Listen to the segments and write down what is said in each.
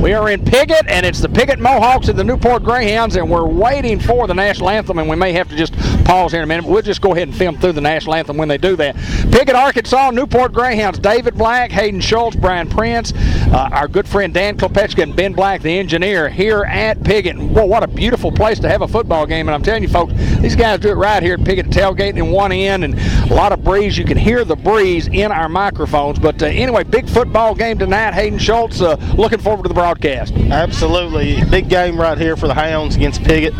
We are in Piggott, and it's the Piggott Mohawks and the Newport Greyhounds, and we're waiting for the national anthem, and we may have to just pause here in a minute, but we'll just go ahead and film through the national anthem when they do that. Piggott, Arkansas, Newport Greyhounds, David Black, Hayden Schultz, Brian Prince, our good friend Dan Klepechka, and Ben Black, the engineer, here at Piggott. Boy, what a beautiful place to have a football game, and I'm telling you, folks, these guys do it right here at Piggott, tailgating in one end, and a lot of breeze. You can hear the breeze in our microphones, but anyway, big football game tonight. Hayden Schultz, looking forward to the broadcast. Absolutely. Big game right here for the Hounds against Piggott.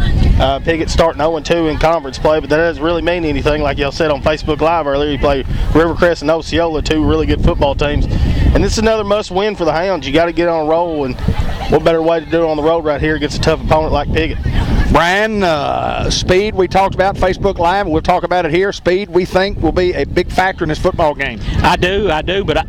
Piggott starting 0-2 in conference play, but that doesn't really mean anything. Like y'all said on Facebook Live earlier, you play Rivercrest and Osceola, two really good football teams. And this is another must-win for the Hounds. You got to get on a roll, and what better way to do it on the road right here against a tough opponent like Piggott. Brian, speed we talked about Facebook Live. We'll talk about it here. Speed, we think, will be a big factor in this football game. I do, but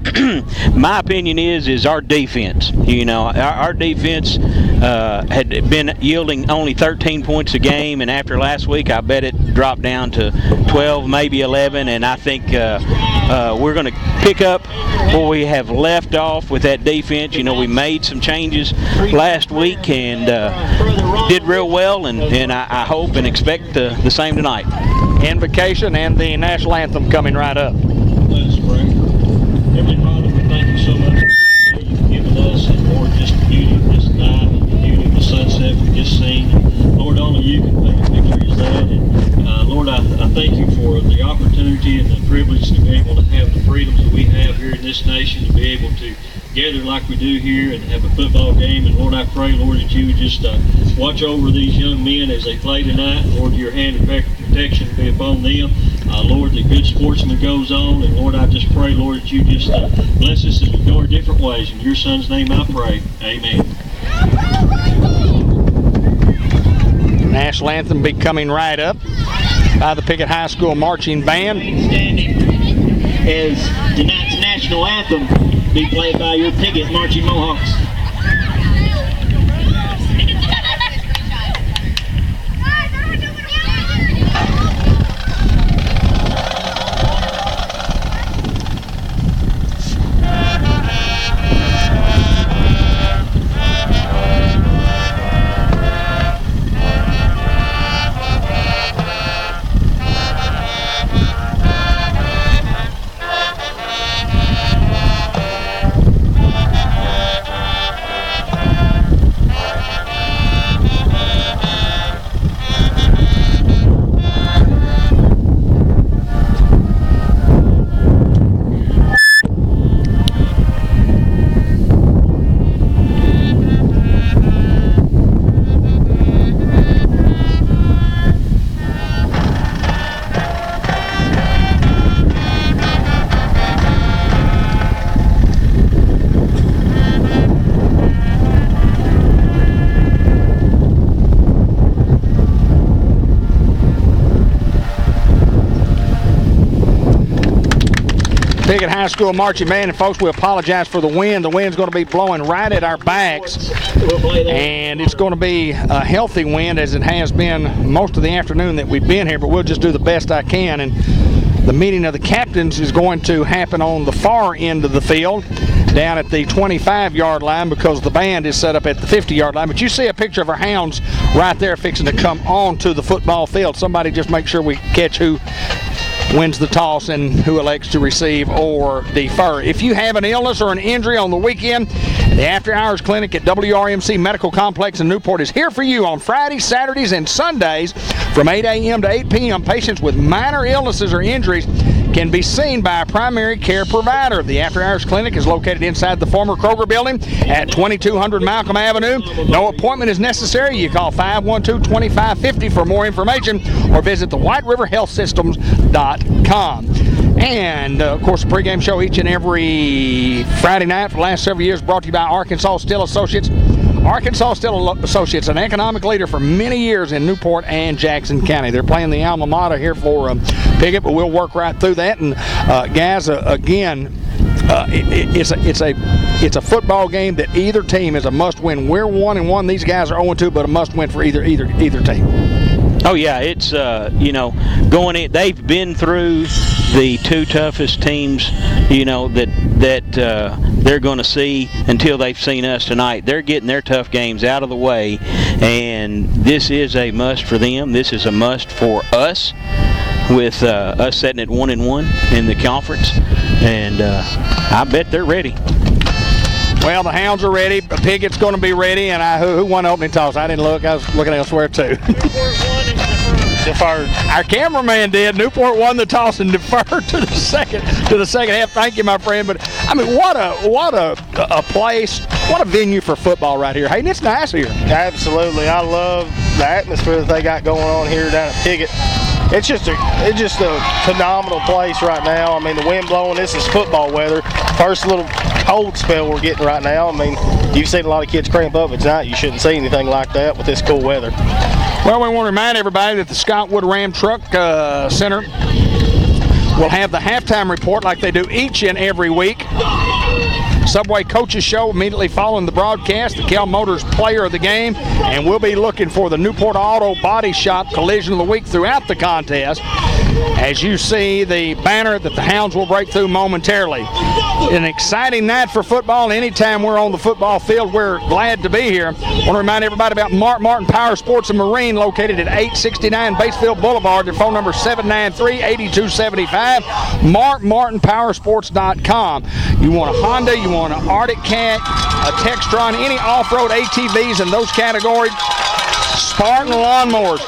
my opinion is our defense. You know, our defense had been yielding only 13 points a game, and after last week, I bet it dropped down to 12, maybe 11, and I think we're going to pick up where we have left off with that defense. You know, we made some changes last week and did real well, and I hope and expect the same tonight. Invocation and the national anthem coming right up. Let us pray. Heavenly Father, we thank you so much for you've given us, and Lord, just the beauty of this night and the beauty of the sunset we just seen. And Lord, only you can paint a picture as that. And Lord, I thank you for the opportunity and the privilege to be able to have the freedoms that we have here in this nation, to be able to gather like we do here and have a football game. And Lord, I pray, Lord, that you would just watch over these young men as they play tonight. Lord, your hand of protection be upon them. Lord, the good sportsman goes on. And Lord, I just pray, Lord, that you just bless us as we go our different ways. In your son's name I pray. Amen. National anthem be coming right up by the Piggott High School Marching Band. Standing as tonight's national anthem be played by your Piggott Marching Mohawks. Piggott High School Marching Band, and folks, we apologize for the wind. The wind's going to be blowing right at our backs, and it's going to be a healthy wind as it has been most of the afternoon that we've been here, but we'll just do the best I can. And the meeting of the captains is going to happen on the far end of the field, down at the 25-yard line, because the band is set up at the 50-yard line. But you see a picture of our Hounds right there fixing to come onto the football field. Somebody just make sure we catch who wins the toss and who elects to receive or defer. If you have an illness or an injury on the weekend, the After Hours Clinic at WRMC Medical Complex in Newport is here for you on Fridays, Saturdays, and Sundays from 8 a.m. to 8 p.m. Patients with minor illnesses or injuries can be seen by a primary care provider. The After Hours Clinic is located inside the former Kroger building at 2200 Malcolm Avenue. No appointment is necessary. You call 512-2550 for more information or visit the WhiteRiverHealthSystems.com. And, of course, the pregame show each and every Friday night for the last several years brought to you by Arkansas Steel Associates. Arkansas Steel Associates, an economic leader for many years in Newport and Jackson County. They're playing the alma mater here for Piggott, but we'll work right through that. And, guys, again, it's a football game that either team is a must-win. We're 1-1. These guys are 0-2, but a must-win for either team. Oh yeah, it's going in. They've been through the two toughest teams, that they're going to see until they've seen us tonight. They're getting their tough games out of the way, and this is a must for them. This is a must for us, with us setting at 1-1 in the conference, and I bet they're ready. Well, the Hounds are ready. Piggott's going to be ready, and who won opening toss? I didn't look. I was looking elsewhere too. Deferred. Our cameraman did. Newport won the toss and deferred to the second half. Thank you, my friend. But I mean, what a place, what a venue for football right here. Hayden, it's nice here. Absolutely, I love the atmosphere that they got going on here down at Piggott. It's just a phenomenal place right now. I mean, the wind blowing. This is football weather. First little cold spell we're getting right now. I mean, you've seen a lot of kids cramp up at night. You shouldn't see anything like that with this cool weather. Well, we want to remind everybody that the Scott Wood Ram Truck Center will have the halftime report like they do each and every week. Subway Coaches Show immediately following the broadcast, the Cal Motors Player of the Game, and we'll be looking for the Newport Auto Body Shop Collision of the Week throughout the contest. As you see the banner that the Hounds will break through momentarily. An exciting night for football. Anytime we're on the football field, we're glad to be here. I want to remind everybody about Mark Martin Power Sports and Marine, located at 869 Batesville Boulevard. Their phone number is 793-8275. MarkMartinPowersports.com. You want a Honda, you want an Arctic Cat, a Textron, any off-road ATVs in those categories. Spartan lawnmowers,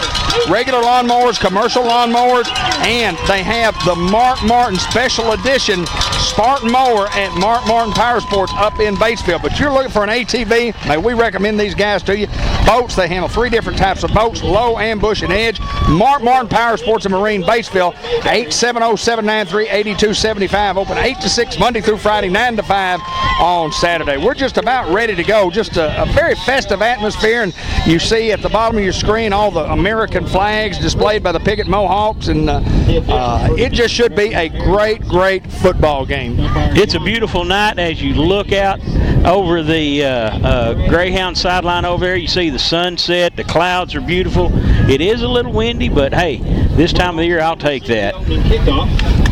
regular lawnmowers, commercial lawnmowers, and they have the Mark Martin Special Edition Spartan mower at Mark Martin Power Sports up in Batesville. But you're looking for an ATV, may we recommend these guys to you. Boats, they handle 3 different types of boats, low, ambush, and edge. Mark Martin Power Sports and Marine, Batesville, 870-793-8275. Open 8 to 6 Monday through Friday, 9 to 5 on Saturday. We're just about ready to go. Just a very festive atmosphere, and you see at the bottom of your screen all the American flags displayed by the Piggott Mohawks, and it just should be a great, great football game. It's a beautiful night as you look out over the Greyhound sideline over there. You see the sunset, the clouds are beautiful. It is a little windy, but hey, this time of the year I'll take that.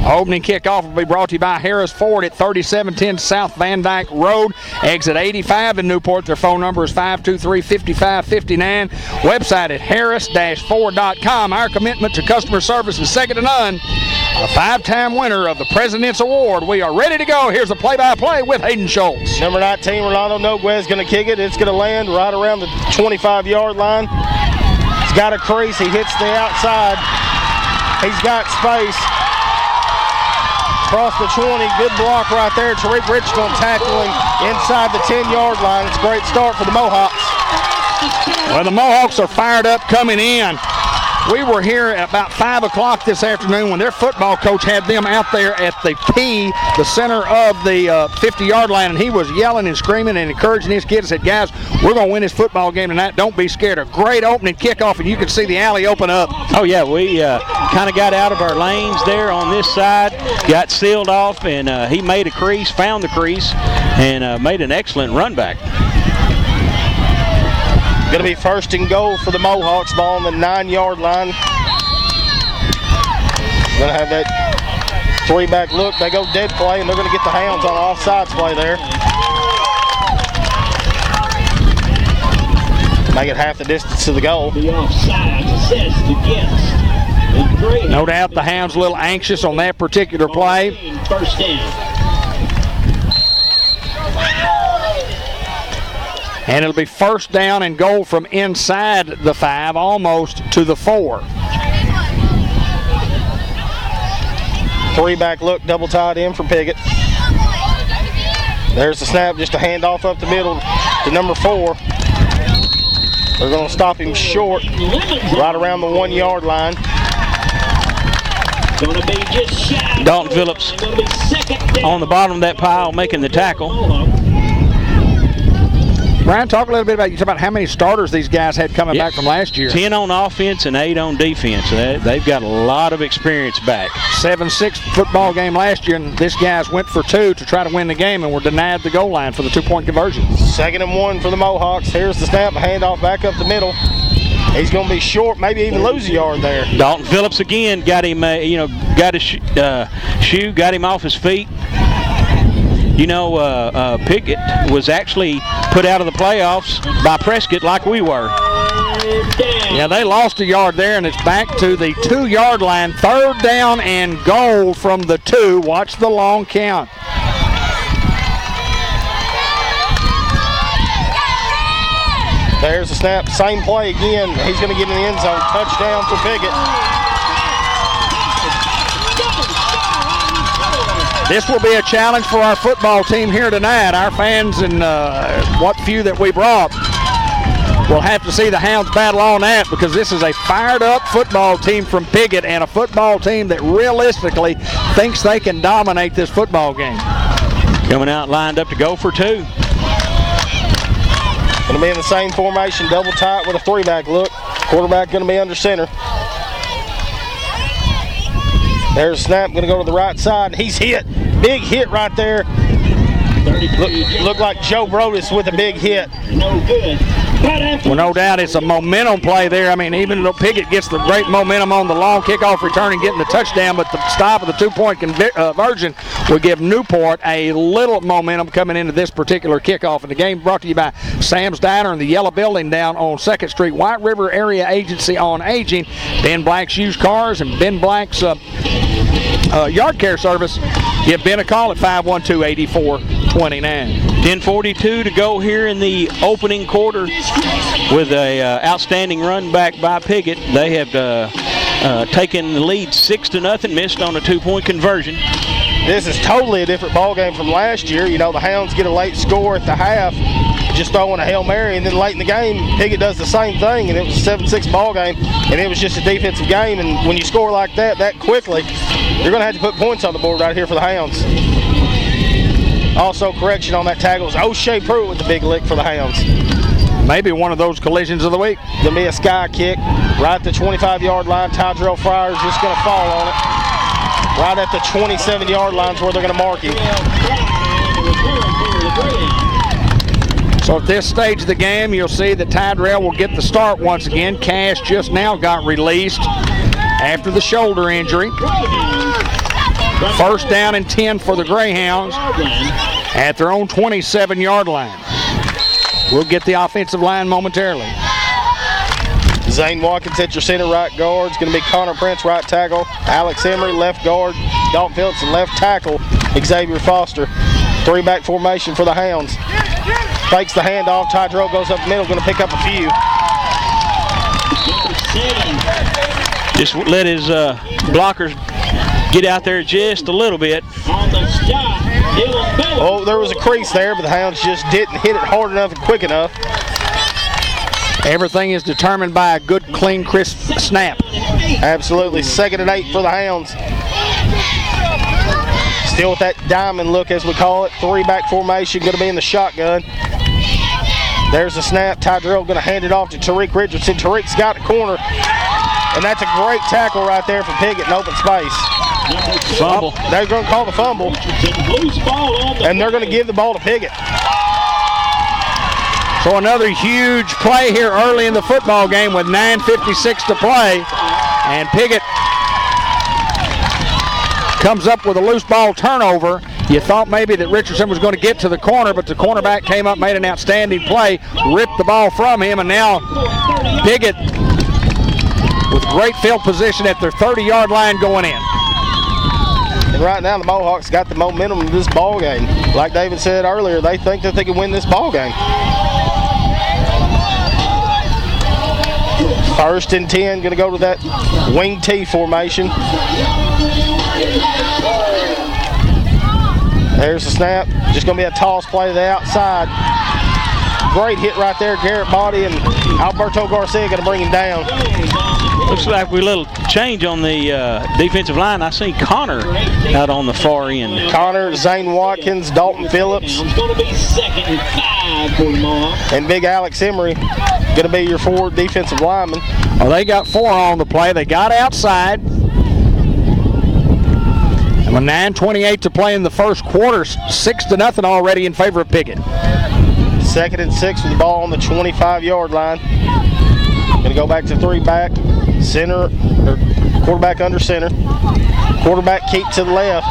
Opening kickoff will be brought to you by Harris Ford at 3710 South Van Dyke Road, exit 85 in Newport. Their phone number is 523-5559. Website at harris-ford.com. Our commitment to customer service is second to none. A 5-time winner of the President's Award. We are ready to go. Here's the play-by-play with Hayden Schultz. Number 19, Rolando Noguez, is going to kick it. It's going to land right around the 25-yard line. He's got a crease. He hits the outside. He's got space. Across the 20, good block right there. Tariq Rich going to tackle him inside the 10-yard line. It's a great start for the Mohawks. Well, the Mohawks are fired up coming in. We were here at about 5 o'clock this afternoon when their football coach had them out there at the P, the center of the 50-yard line, and he was yelling and screaming and encouraging his kids. Said, guys, we're going to win this football game tonight. Don't be scared. A great opening kickoff, and you can see the alley open up. Oh, yeah, we kind of got out of our lanes there on this side, got sealed off, and he made a crease, found the crease, and made an excellent run back. Going to be first and goal for the Mohawks. Ball on the 9-yard line. Going to have that 3-back look. They go dead play, and they're going to get the Hounds on an offsides play there. Make it half the distance to the goal. The offside assessed against the Greyhound. No doubt the Hounds a little anxious on that particular play. First down. And it'll be first down and goal from inside the 5, almost to the 4. 3-back look, double tied in for Piggott. There's the snap, just a handoff up the middle to number 4. They're going to stop him short, right around the 1-yard line. Gonna be just shy. Dalton Phillips on the bottom of that pile making the tackle. Brian, talk a little bit about, you talk about how many starters these guys had coming back from last year. 10 on offense and 8 on defense. They've got a lot of experience back. 7-6 football game last year, and this guys went for 2 to try to win the game and were denied the goal line for the 2-point conversion. 2nd and 1 for the Mohawks. Here's the snap, a handoff back up the middle. He's going to be short, maybe even lose a yard there. Dalton Phillips again got him, got his shoe, got him off his feet. Piggott was actually put out of the playoffs by Prescott like we were. Yeah, they lost a yard there, and it's back to the 2-yard line. 3rd down and goal from the 2. Watch the long count. There's the snap. Same play again. He's going to get in the end zone. Touchdown for Piggott. This will be a challenge for our football team here tonight. Our fans and what few that we brought will have to see the Hounds battle on that, because this is a fired-up football team from Piggott and a football team that realistically thinks they can dominate this football game. Coming out lined up to go for 2. Going to be in the same formation, double tight with a 3-back look. Quarterback going to be under center. There's a snap, going to go to the right side. He's hit. Big hit right there. Look like Joe Brodus with a big hit. No good. Well, no doubt it's a momentum play there. I mean, even though Piggott gets the great momentum on the long kickoff return and getting the touchdown, but the stop of the 2-point conversion will give Newport a little momentum coming into this particular kickoff. And the game brought to you by Sam's Diner and the Yellow Building down on 2nd Street, White River Area Agency on Aging, Ben Black's Used Cars, and Ben Black's Yard Care Service. Give Ben a call at 512-8429. 10:42 to go here in the opening quarter with a outstanding run back by Piggott. They have taken the lead 6-0, missed on a 2-point conversion. This is totally a different ball game from last year. You know, the Hounds get a late score at the half, just throwing a Hail Mary, and then late in the game, Piggott does the same thing, and it was a 7-6 ball game, and it was just a defensive game. And when you score like that quickly, you're going to have to put points on the board right here for the Hounds. Also, correction on that tackle is O'Shea Pruitt with the big lick for the Hounds. Maybe one of those collisions of the week. Going to be a sky kick right at the 25-yard line. Tyrell Fryer's just going to fall on it. Right at the 27-yard line is where they're going to mark him. So at this stage of the game, you'll see that Tyrell will get the start once again. Cash just now got released after the shoulder injury. 1st down and 10 for the Greyhounds at their own 27-yard line. We'll get the offensive line momentarily. Zane Watkins at your center right guard. It's going to be Connor Prince, right tackle. Alex Emery, left guard. Dalton Phillips, left tackle. Xavier Foster. 3-back formation for the Hounds. Fakes the handoff. Tyrell goes up the middle, going to pick up a few. Just let his blockers get out there just a little bit. Oh, there was a crease there, but the Hounds just didn't hit it hard enough and quick enough. Everything is determined by a good, clean, crisp snap. Absolutely. 2nd and 8 for the Hounds. Still with that diamond look, as we call it. 3-back formation, going to be in the shotgun. There's the snap. Tyrell going to hand it off to Tariq Richardson. Tariq's got the corner. And that's a great tackle right there for Piggott in open space. Fumble. They're going to call the fumble. And they're going to give the ball to Piggott. So another huge play here early in the football game with 9:56 to play. And Piggott comes up with a loose ball turnover. You thought maybe that Richardson was going to get to the corner, but the cornerback came up, made an outstanding play, ripped the ball from him, and now Piggott with great field position at their 30-yard line going in. And right now the Mohawks got the momentum of this ball game. Like David said earlier, they think that they can win this ball game. 1st and 10, going to go to that wing T formation. There's the snap. Just going to be a toss play to the outside. Great hit right there, Garrett Body, and Alberto Garcia going to bring him down. Looks like we a little change on the defensive line. I see Connor out on the far end. Connor, Zane Watkins, Dalton Phillips. It's going to be 2nd and 5 for the Mohawks. And big Alex Emery going to be your 4 defensive linemen. Well, they got 4 on the play. They got outside. And with 9:28 to play in the first quarter, 6-0 already in favor of Piggott. 2nd and 6 with the ball on the 25-yard line. Going Going to go back to 3 back, center, or quarterback under center. Quarterback keep to the left.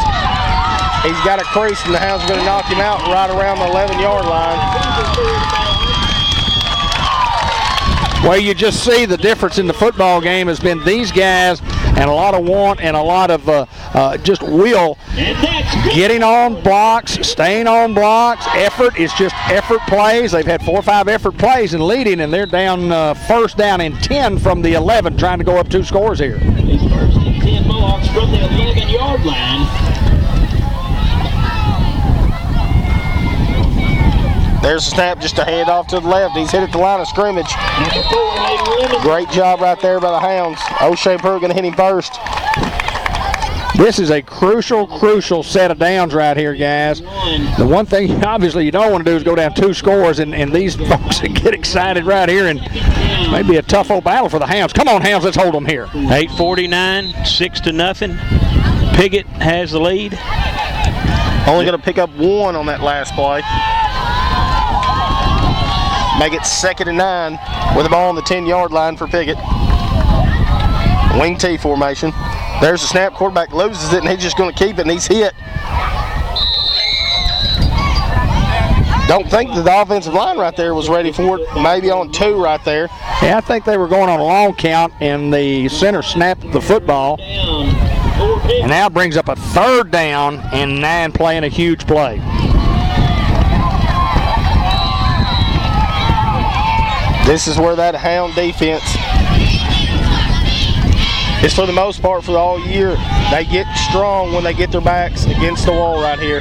He's got a crease, and the Hounds are going to knock him out right around the 11-yard line. Well, you just see the difference in the football game has been these guys and a lot of want and a lot of just will. Getting on blocks, staying on blocks, effort. It's just effort plays. They've had 4 or 5 effort plays and leading, and they're down first down and 10 from the 11, trying to go up 2 scores here. These first and 10 Mohawks from the 11-yard line. There's a snap, just a handoff to the left. He's hit at the line of scrimmage. Great job right there by the Hounds. O'Shea Pruitt going to hit him first. This is a crucial set of downs right here, guys. The one thing obviously you don't want to do is go down 2 scores, and these folks get excited right here, and maybe a tough old battle for the Hounds. Come on, Hounds, let's hold them here. 8:49, 6-0. Piggott has the lead. Only going to pick up 1 on that last play. Make it 2nd and 9 with the ball on the 10-yard line for Piggott. Wing T formation. There's the snap. Quarterback loses it, and he's just going to keep it, and he's hit. Don't think that the offensive line right there was ready for it. Maybe on 2 right there. Yeah, I think they were going on a long count, and the center snapped the football. And now brings up a 3rd down and 9, playing a huge play. This is where that Hound defense is, for the most part, for all year. They get strong when they get their backs against the wall right here.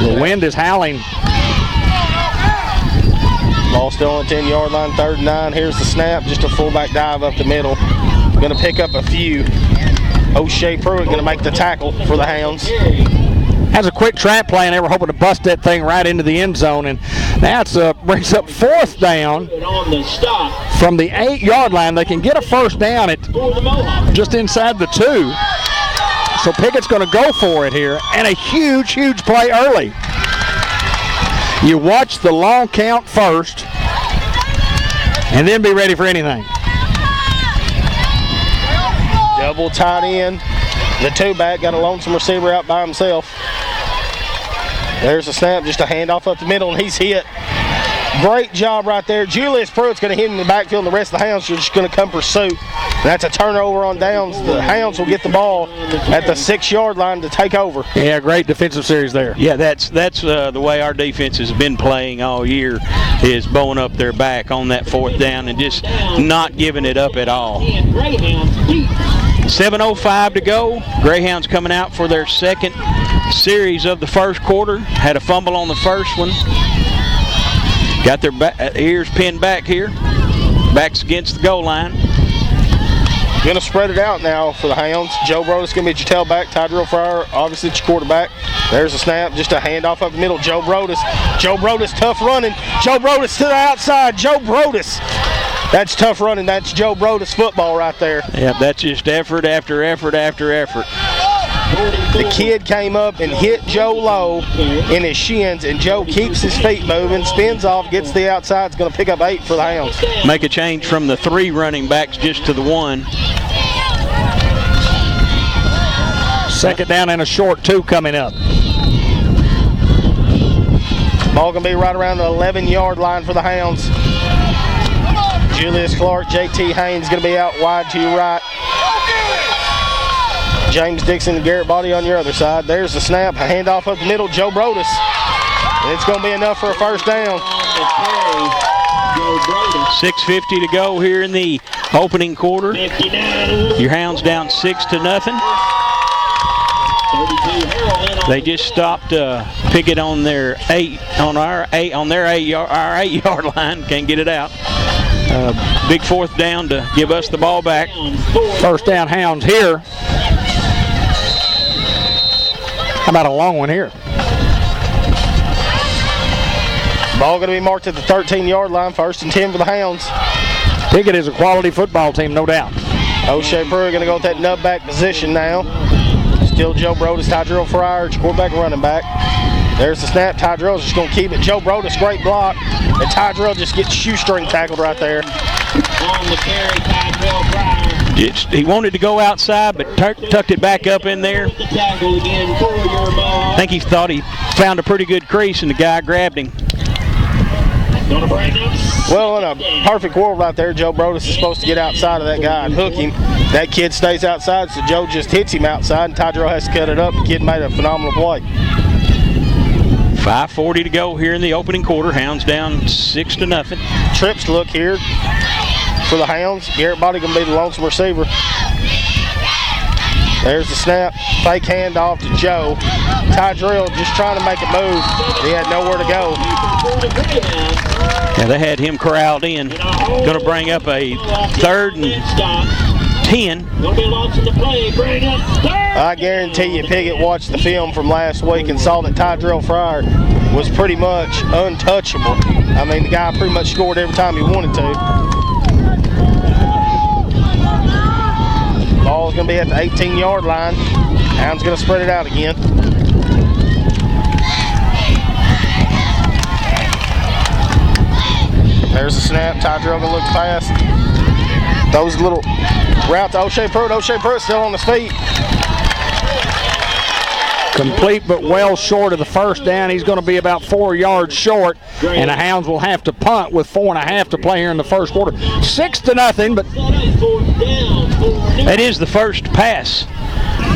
The wind is howling. Ball still on the 10-yard line, 3rd and 9. Here's the snap, just a fullback dive up the middle. Going to pick up a few. O'Shea Pruitt going to make the tackle for the Hounds. Has a quick trap play, and they were hoping to bust that thing right into the end zone. And that's brings up 4th down from the 8-yard line. They can get a 1st down at just inside the 2. So Piggott's going to go for it here, and a huge play early. You watch the long count first, and then be ready for anything. Double tight end. The 2-back got a lonesome receiver out by himself. There's a snap, just a handoff up the middle, and he's hit. Great job right there. Julius Pruitt's going to hit in the backfield, and the rest of the Hounds are just going to come pursuit. And that's a turnover on downs. The Hounds will get the ball at the 6-yard line to take over. Yeah, great defensive series there. Yeah, that's the way our defense has been playing all year, is bowing up their back on that 4th down and just not giving it up at all. 7:05 to go. Greyhounds coming out for their 2nd series of the 1st quarter. Had a fumble on the first one. Got their ears pinned back here. Backs against the goal line. Going to spread it out now for the Hounds. Joe Brodus going to be your tailback. Tyrell Fryer, obviously, it's your quarterback. There's a snap, just a handoff up the middle. Joe Brodus, tough running. Joe Brodus to the outside. Joe Brodus. That's tough running. That's Joe Brodus football right there. Yeah, that's just effort after effort after effort. The kid came up and hit Joe low in his shins, and Joe keeps his feet moving, spins off, gets to the outside. It's going to pick up 8 for the Hounds. Make a change from the 3 running backs just to the 1. 2nd down and a short 2 coming up. Ball going to be right around the 11-yard line for the Hounds. Julius Clark, J.T. Haynes going to be out wide to your right. James Dixon and Garrett Body on your other side. There's the snap, a handoff up the middle, Joe Brodus. And it's going to be enough for a 1st down. 6:50 to go here in the opening quarter. Your Hounds down 6-0. They just stopped Piggott on their 8-yard line. Can't get it out. Big 4th down to give us the ball back. 1st down Hounds here. How about a long one here? Ball going to be marked at the 13-yard line. 1st and 10 for the Hounds. Piggott is a quality football team, no doubt. O'Shea Pruitt going to go with that nut-back position now. Still Joe Brodus, Tyrell Fryer, quarterback and running back. There's the snap. Tydrell's just going to keep it. Joe Brodus, great block. And Tydrell just gets shoestring tackled right there. On the carry, Tydrell Pryor. He wanted to go outside, but tucked it back up in there. The tackle again for your ball. I think he thought he found a pretty good crease, and the guy grabbed him. Gonna bring up. Well, in a perfect world right there, Joe Brodus is supposed to get outside of that guy and hook him. That kid stays outside, so Joe just hits him outside, and Tydrell has to cut it up. The kid made a phenomenal play. 5:40 to go here in the opening quarter. Hounds down 6-0. Trips look here for the Hounds. Garrett Body going to be the lonesome receiver. There's the snap. Fake handoff to Joe. Tydrell just trying to make a move. He had nowhere to go. Yeah, they had him corralled in. Going to bring up a 3rd and 10. Gonna be launching the play. Bring up 3rd. I guarantee you Piggott watched the film from last week and saw that Tydrell Fryer was pretty much untouchable. I mean, the guy pretty much scored every time he wanted to. Ball's going to be at the 18-yard line. Hound's going to spread it out again. There's the snap. Tydrell going to look fast. Those little route to O'Shea Pruitt. O'Shea Pruitt still on his feet. Complete but well short of the first down. He's going to be about 4 yards short, and the Hounds will have to punt with 4.5 to play here in the first quarter. 6-0, but that is the first pass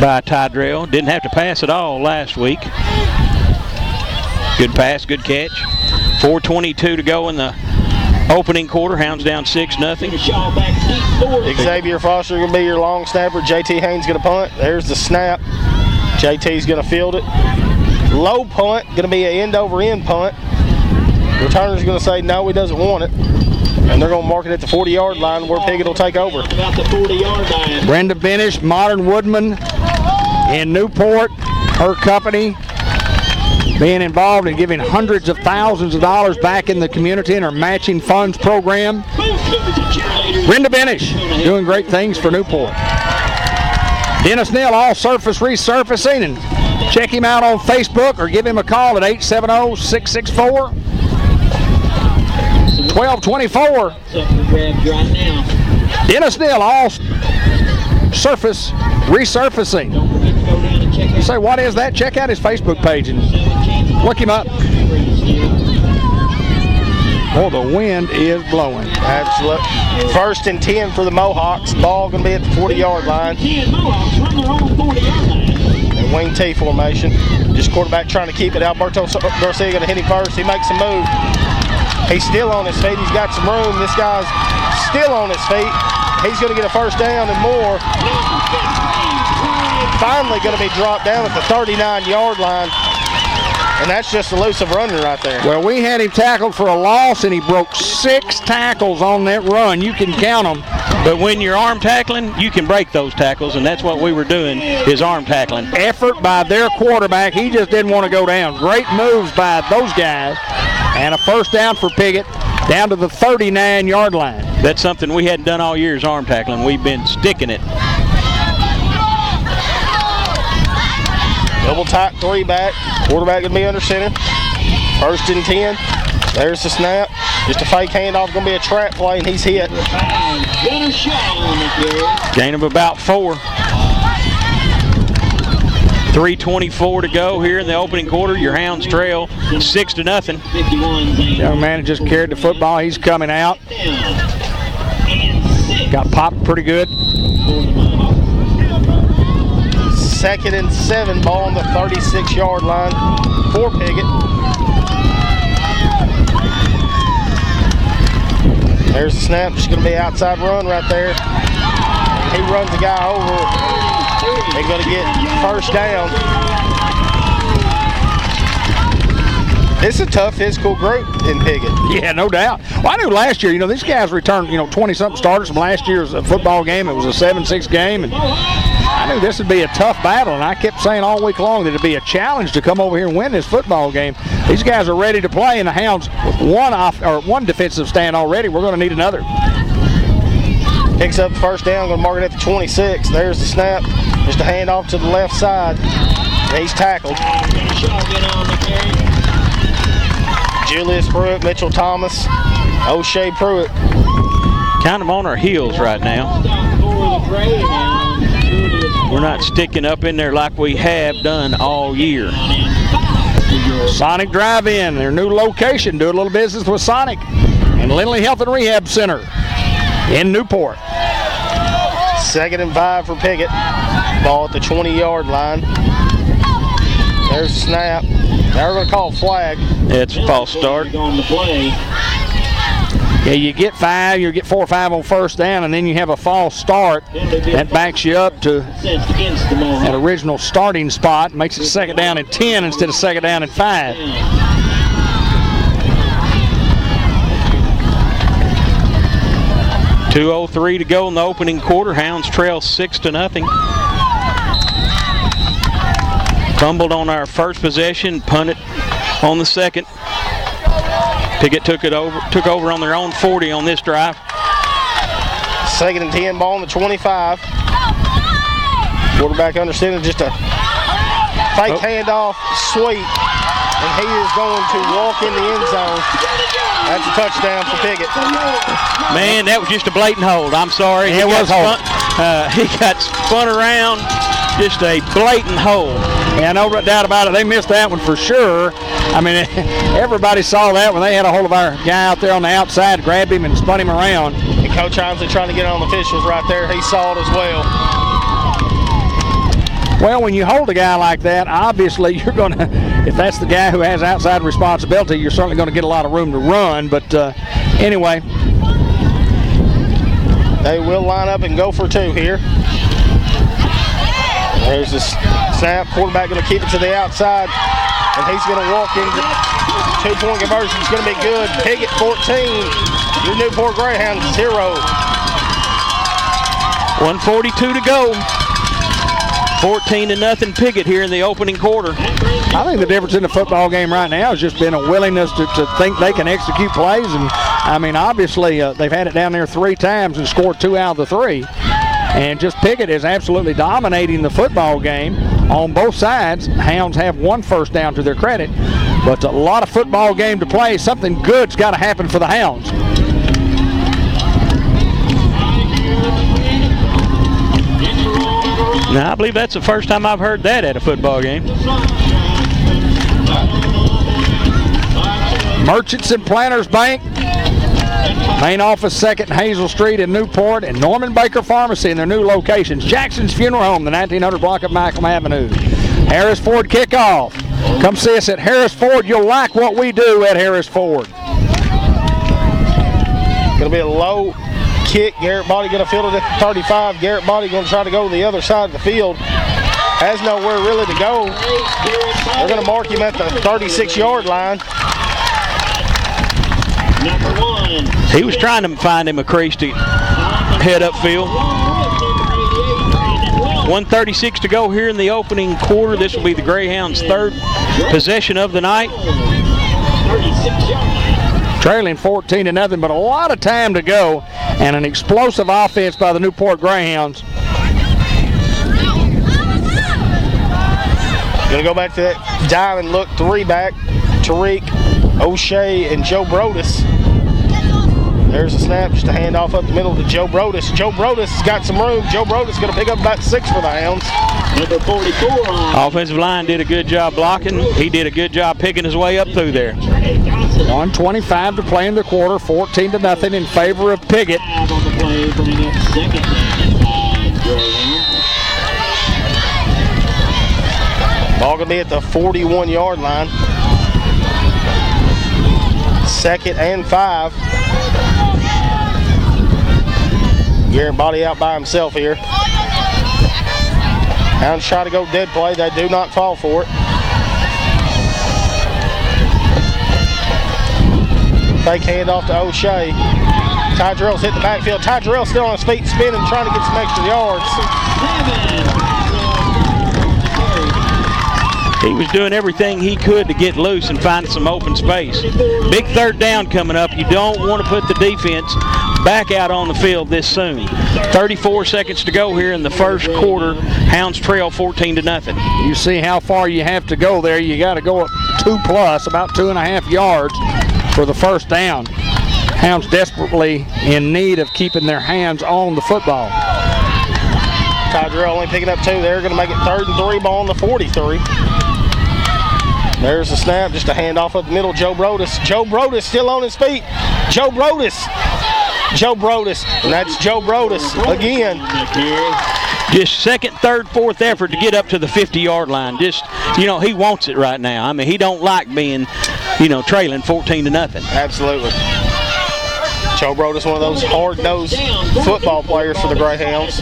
by Tydrell. Didn't have to pass at all last week. Good pass, good catch. 4:22 to go in the opening quarter. Hounds down 6-0. Xavier Foster going to be your long snapper. JT Haynes going to punt. There's the snap. JT's going to field it. Low punt, going to be an end-over-end punt. Returner's going to say no, he doesn't want it. And they're going to mark it at the 40-yard line where Piggott will take over. About the 40-yard line. Brenda Benish, Modern Woodman in Newport, her company, being involved in giving hundreds of thousands of dollars back in the community in our matching funds program. Brenda Benish doing great things for Newport. Dennis Neal, All Surface Resurfacing, and check him out on Facebook or give him a call at 870-664-1224. Dennis Neal, All Surface Resurfacing. You say, what is that? Check out his Facebook page and look him up. Oh, the wind is blowing. Absolutely. 1st and 10 for the Mohawks. Ball going to be at the 40-yard line. And wing T formation. Just quarterback trying to keep it. Alberto Garcia going to hit him first. He makes a move. He's still on his feet. He's got some room. This guy's still on his feet. He's going to get a first down and more. Finally going to be dropped down at the 39-yard line. And that's just elusive running right there. Well, we had him tackled for a loss, and he broke 6 tackles on that run. You can count them. But when you're arm tackling, you can break those tackles, and that's what we were doing, is arm tackling. Effort by their quarterback. He just didn't want to go down. Great moves by those guys. And a first down for Piggott down to the 39-yard line. That's something we hadn't done all year is arm tackling. We've been sticking it. Double tight 3 back. Quarterback going to be under center. 1st and 10. There's the snap. Just a fake handoff. Going to be a trap play, and he's hit. Gain of about 4. 3:24 to go here in the opening quarter. Your Hounds trail 6-0. Young man just carried the football. He's coming out. Got popped pretty good. 2nd and 7. Ball on the 36-yard line for Piggott. There's the snap. Just going to be an outside run right there. He runs the guy over. They're going to get first down. It's a tough physical group in Piggott. Yeah, no doubt. Well, I knew last year, these guys returned, 20-something starters from last year's football game. It was a 7-6 game, and I knew this would be a tough battle, and I kept saying all week long that it would be a challenge to come over here and win this football game. These guys are ready to play, and the Hounds one defensive stand already. We're going to need another. Picks up the first down, going to mark it at the 26. There's the snap. Just a handoff to the left side. He's tackled. Julius Pruitt, Mitchell Thomas, O'Shea Pruitt. Kind of on our heels right now. We're not sticking up in there like we have done all year. Sonic Drive-In, their new location, do a little business with Sonic and Lindley Health and Rehab Center in Newport. 2nd and 5 for Piggott. Ball at the 20-yard line. There's a snap. Now we're going to call a flag. It's a false start. Yeah, you get 5, you get 4 or 5 on first down, and then you have a false start. That backs you up to that original starting spot, makes it 2nd down and 10 instead of 2nd down and 5. .203 to go in the opening quarter. Hounds trail 6-0. Fumbled on our first possession, punted on the second. Piggott took over on their own 40 on this drive. 2nd and 10, ball on the 25. Quarterback under center, just a fake handoff, sweep, and he is going to walk in the end zone. That's a touchdown for Piggott. Man, that was just a blatant hold. I'm sorry. It was hold. He got spun around. Just a blatant hold. Yeah, no doubt about it. They missed that one for sure. I mean, everybody saw that when they had a hold of our guy out there on the outside, grabbed him and spun him around. And Coach Heinsley trying to get on the officials right there. He saw it as well. Well, when you hold a guy like that, obviously you're going to, if that's the guy who has outside responsibility, you're certainly going to get a lot of room to run. But anyway. They will line up and go for 2 here. There's the snap. Quarterback going to keep it to the outside, and he's going to walk into 2-point conversion. It's going to be good. Piggott 14, New Newport Greyhound 0. 1:42 to go. 14-0 Piggott here in the opening quarter. I think the difference in the football game right now has just been a willingness to think they can execute plays. And, I mean, obviously they've had it down there 3 times and scored 2 out of the 3. And just Piggott is absolutely dominating the football game on both sides. Hounds have 1 first down to their credit, but a lot of football game to play. Something good's got to happen for the Hounds. Now, I believe that's the first time I've heard that at a football game. Merchants and Planters Bank. Main office 2nd Hazel Street in Newport, and Norman Baker Pharmacy in their new locations. Jackson's Funeral Home, the 1900 block of Malcolm Avenue. Harris Ford Kickoff. Come see us at Harris Ford. You'll like what we do at Harris Ford. Going to be a low kick. Garrett Body going to field it at the 35. Garrett Body going to try to go to the other side of the field. Has nowhere really to go. They're going to mark him at the 36-yard line. He was trying to find him a crease to head upfield. 1:36 to go here in the opening quarter. This will be the Greyhounds' 3rd possession of the night. Trailing 14-0, but a lot of time to go, and an explosive offense by the Newport Greyhounds. Going to go back to that diamond look 3-back. Tariq, O'Shea, and Joe Brodus. There's a snap, just a handoff up the middle to Joe Brodus. Joe Brodus has got some room. Joe Brodus going to pick up about 6 for the Hounds. Number 44 on. Offensive line did a good job blocking. He did a good job picking his way up through there. 1:25 to play in the quarter, 14-0 in favor of Piggott. On the play, bringing up 2nd down. Ball going to be at the 41-yard line. 2nd and 5. Garrett Body out by himself here. Hounds try to go dead play. They do not fall for it. Fake handoff to O'Shea. Ty Drell's hit the backfield. Ty Drell's still on his feet, spinning, trying to get some extra yards. He was doing everything he could to get loose and find some open space. Big 3rd down coming up. You don't want to put the defense back out on the field this soon. 34 seconds to go here in the first quarter. Hounds trail 14-0. You see how far you have to go there. You got to go up 2+, about 2.5 yards for the first down. Hounds desperately in need of keeping their hands on the football. Tydrell only picking up 2. They're going to make it 3rd and 3, ball on the 43. There's the snap, just a handoff up the middle. Joe Brodus. Joe Brodus still on his feet. Joe Brodus. Joe Brodus. And that's Joe Brodus again. Just second, third, fourth effort to get up to the 50-yard line. Just, he wants it right now. I mean, he don't like being, trailing 14-0. Absolutely. Joe Brodus, one of those hard-nosed football players for the Greyhounds.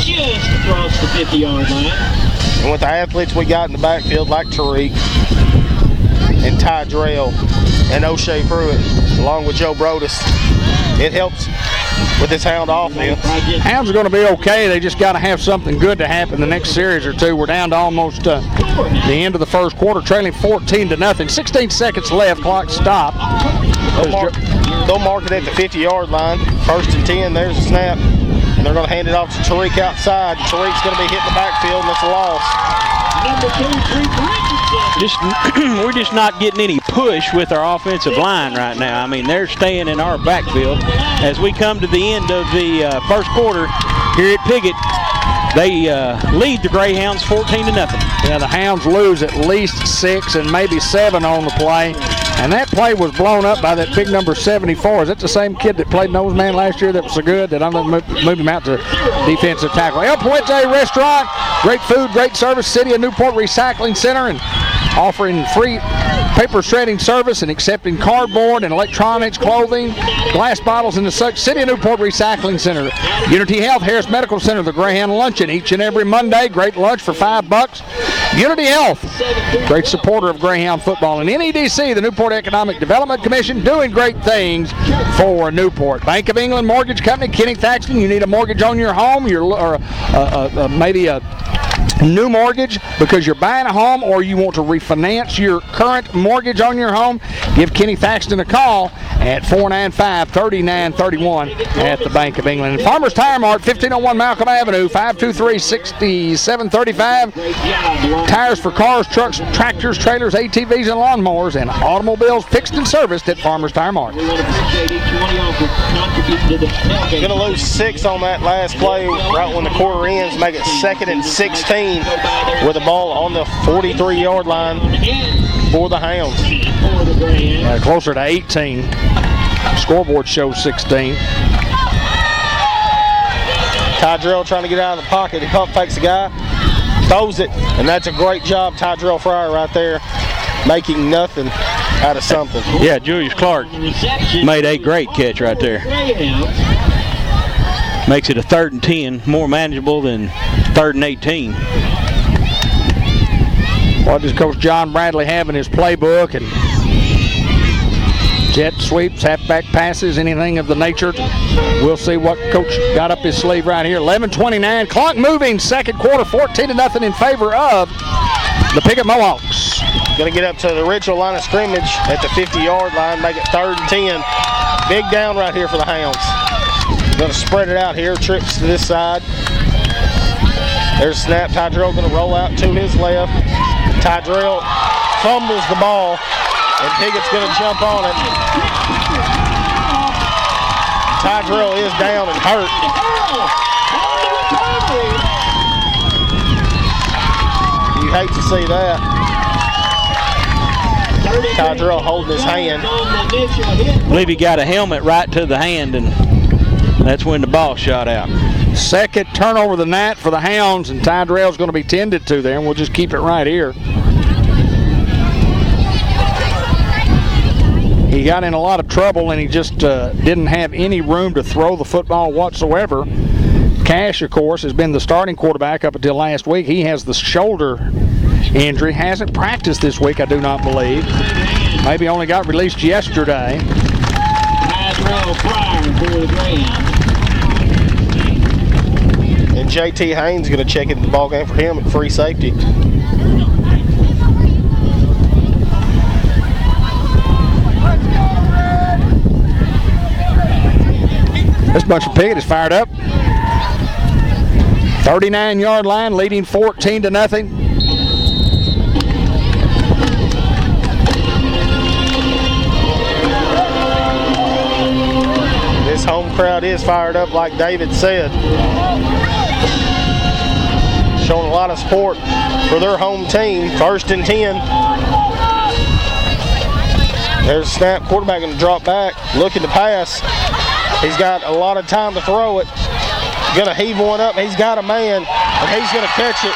Just across the 50-yard line. And with the athletes we got in the backfield, like Tariq and Tydrell and O'Shea Pruitt, along with Joe Brodus, it helps with this Hound offense. Hounds are going to be okay. They just got to have something good to happen the next series or two. We're down to almost the end of the first quarter, trailing 14-0. 16 seconds left. Clock stop. They'll mark it at the 50-yard line. 1st and 10. There's the snap. And they're going to hand it off to Tariq outside. Tariq's going to be hitting the backfield, and it's a loss. We're just not getting any push with our offensive line right now. I mean, they're staying in our backfield. As we come to the end of the first quarter here at Piggott, they lead the Greyhounds 14-0. Yeah, the Hounds lose at least 6 and maybe 7 on the play. And that play was blown up by that big number 74. Is that the same kid that played nose man last year that was so good that I'm going to move him out to defensive tackle? El Puente Restaurant, great food, great service. City of Newport Recycling Center, and offering free paper shredding service and accepting cardboard and electronics, clothing, glass bottles, and the such. City of Newport Recycling Center. Unity Health, Harris Medical Center, the Greyhound Luncheon each and every Monday. Great lunch for $5. Unity Health, great supporter of Greyhound football. And NEDC, the Newport Economic Development Commission, doing great things for Newport. Bank of England Mortgage Company, Kenny Thaxton, you need a mortgage on your home, maybe a new mortgage because you're buying a home or you want to refinance your current mortgage on your home, give Kenny Thaxton a call at 495-3931 at the Bank of England. And Farmers Tire Mart, 1501 Malcolm Avenue, 523-6735. Tires for cars, trucks, tractors, trailers, ATVs, and lawnmowers, and automobiles fixed and serviced at Farmers Tire Mart. Going to lose 6 on that last play right when the quarter ends, make it 2nd and 16 with the ball on the 43-yard line for the Hounds. Closer to 18. Scoreboard shows 16. Tydrell trying to get out of the pocket. He pump fakes the guy, throws it, and that's a great job, Tydrell Fryer right there, making nothing out of something. Yeah, Julius Clark made a great catch right there. Makes it a 3rd and 10, more manageable than 3rd and 18. What does Coach John Bradley have in his playbook? And jet sweeps, halfback passes, anything of the nature. We'll see what Coach got up his sleeve right here. 11:29, clock moving, second quarter, 14-0 in favor of the Piggott Mohawks. Going to get up to the original line of scrimmage at the 50-yard line, make it 3rd and 10. Big down right here for the Hounds. Going to spread it out here, trips to this side. There's a snap. Tydrell going to roll out to his left. Tydrell fumbles the ball, and Piggott's going to jump on it. Tydrell is down and hurt. You hate to see that. Tydrell holding his hand. I believe he got a helmet right to the hand, and that's when the ball shot out. Second turnover of the night for the Hounds, and Tydrell's going to be tended to there, and we'll just keep it right here. He got in a lot of trouble, and he just didn't have any room to throw the football whatsoever. Cash, of course, has been the starting quarterback up until last week. He has the shoulder injury, hasn't practiced this week, I do not believe. Maybe only got released yesterday. And JT Haynes going to check into the ball game for him at free safety. This bunch of Piggott is fired up. 39-yard line, leading 14-0. This home crowd is fired up, like David said. Showing a lot of support for their home team. 1st and 10. There's a snap. Quarterback going to drop back, looking to pass. He's got a lot of time to throw it. Going to heave one up. He's got a man, and he's going to catch it.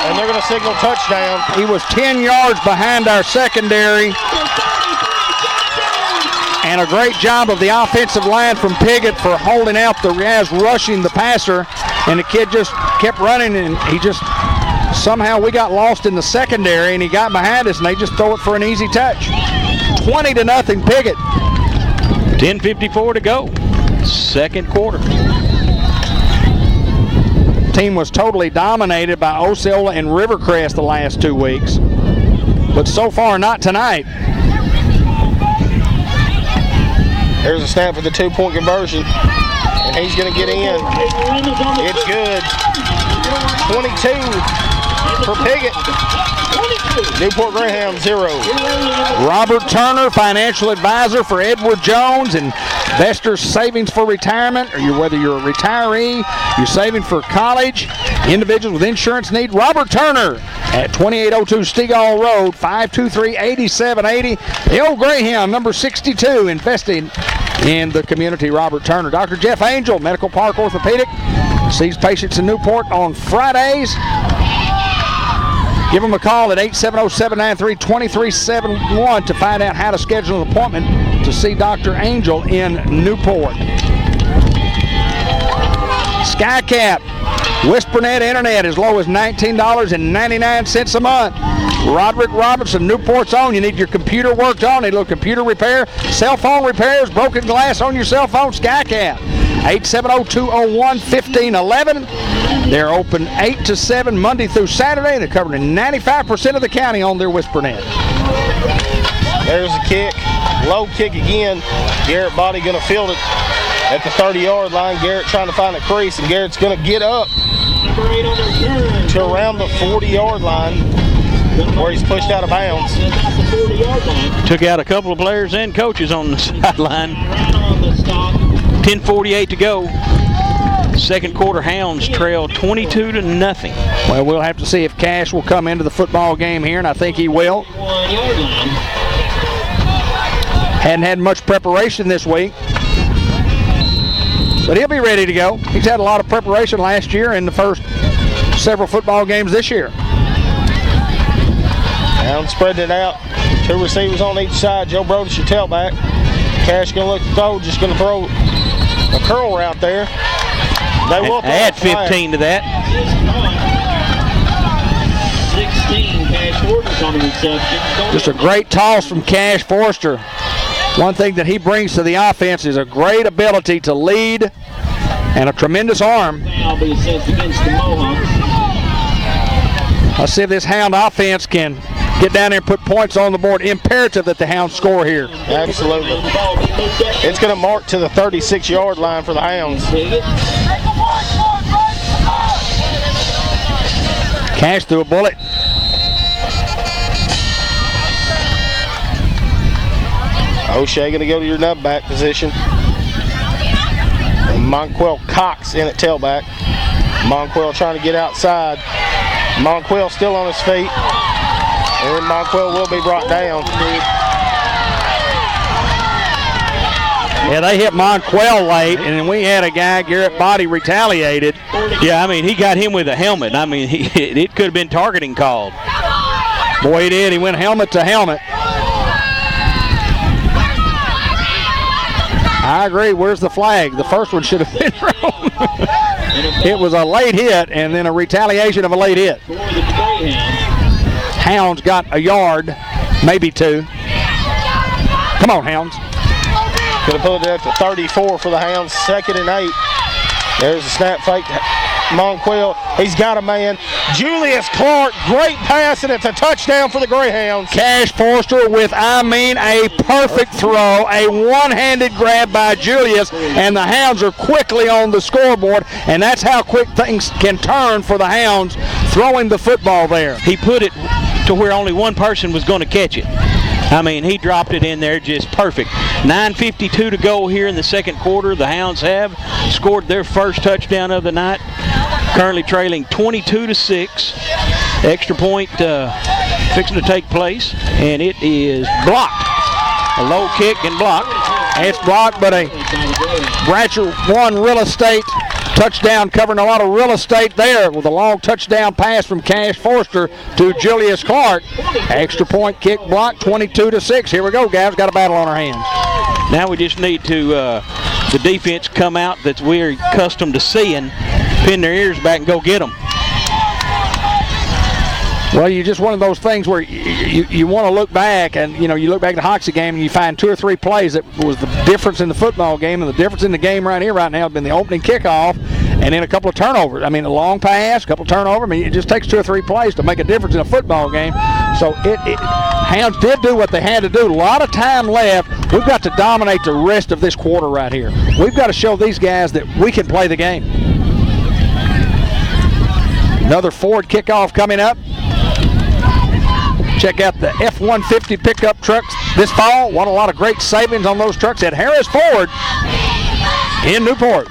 And they're going to signal touchdown. He was 10 yards behind our secondary. And a great job of the offensive line from Piggott for holding out the guys rushing the passer. And the kid just kept running, and he just somehow we got lost in the secondary, and he got behind us, and they just throw it for an easy touch. 20-0 Piggott. 10:54 to go. 2nd quarter. Team was totally dominated by Osceola and Rivercrest the last 2 weeks, but so far not tonight. There's a snap for the 2-point conversion, and he's going to get in. It's good. 22 for Piggott. Newport Greyhound 0. Robert Turner, financial advisor for Edward Jones, Investor Savings for Retirement, or whether you're a retiree, you're saving for college, individuals with insurance need. Robert Turner at 2802 Stegall Road, 523-8780. The old Greyhound, number 62, investing in the community. Robert Turner. Dr. Jeff Angel, Medical Park Orthopedic, sees patients in Newport on Fridays. Give them a call at 870-793-2371 to find out how to schedule an appointment to see Dr. Angel in Newport. SkyCap, WhisperNet Internet as low as $19.99 a month. Roderick Robertson, Newport's own. You need your computer worked on, need a little computer repair, cell phone repairs, broken glass on your cell phone, SkyCap. 870-201-1511. They're open 8 to 7 Monday through Saturday. They're covering 95% of the county on their WhisperNet. There's a kick. Low kick again. Garrett Body going to field it at the 30-yard line. Garrett trying to find a crease, and Garrett's going to get up to around the 40-yard line where he's pushed out of bounds. Took out a couple of players and coaches on the sideline. 10:48 to go. 2nd quarter, Hounds trail 22-0. Well, we'll have to see if Cash will come into the football game here, and I think he will. Hadn't had much preparation this week, but he'll be ready to go. He's had a lot of preparation last year in the first several football games this year. Hounds spreading it out. 2 receivers on each side. Joe Brodus, your tailback. Cash going to look to throw, just going to throw a curl route there. They will add 15 to that. 16, Cash Forster's on the reception. Just a great toss from Cash Forster. One thing that he brings to the offense is a great ability to lead and a tremendous arm. I'll be assessed against the Mohawks. Let's see if this Hound offense can get down there and put points on the board. Imperative that the Hounds score here. Absolutely. It's going to mark to the 36-yard line for the Hounds. Cash threw a bullet. O'Shea going to go to your nutback position. Monquell Cox in at tailback. Monquell trying to get outside. Monquell still on his feet. And Monquell will be brought down. Yeah, they hit Monquell late, and then we had a guy, Garrett Body, retaliated. Yeah, I mean, he got him with a helmet. I mean, it could have been targeting called. Boy, he did. He went helmet to helmet. I agree. Where's the flag? The first one should have been thrown. It was a late hit and then a retaliation of a late hit. Hounds got a yard, maybe 2. Come on, Hounds. Going to put it up to 34 for the Hounds. 2nd and 8. There's a snap fake. Monquil. He's got a man. Julius Clark, great pass, and it's a touchdown for the Greyhounds. Cash Forster with, a perfect throw, a one-handed grab by Julius, and the Hounds are quickly on the scoreboard, and that's how quick things can turn for the Hounds throwing the football there. He put it to where only one person was going to catch it. He dropped it in there just perfect. 9:52 to go here in the second quarter. The Hounds have scored their first touchdown of the night, currently trailing 22-6. Extra point fixing to take place, and it is blocked. A low kick and blocked. It's blocked, but a Bratcher won real estate touchdown, covering a lot of real estate there with a long touchdown pass from Cash Forster to Julius Clark. Extra point kick block, 22-6. Here we go, guys. Got a battle on our hands. Now we just need to, the defense come out that we're accustomed to seeing, pin their ears back and go get them. Well, you're just one of those things where you want to look back, and you look back at the Hoxie game and you find 2 or 3 plays that was the difference in the football game, and the difference in the game right here, right now, has been the opening kickoff and then a couple of turnovers. A long pass, a couple of turnovers. It just takes 2 or 3 plays to make a difference in a football game. So Hounds did do what they had to do. A lot of time left. We've got to dominate the rest of this quarter right here. We've got to show these guys that we can play the game. Another Ford kickoff coming up. Check out the F-150 pickup trucks this fall. Won a lot of great savings on those trucks at Harris Ford in Newport.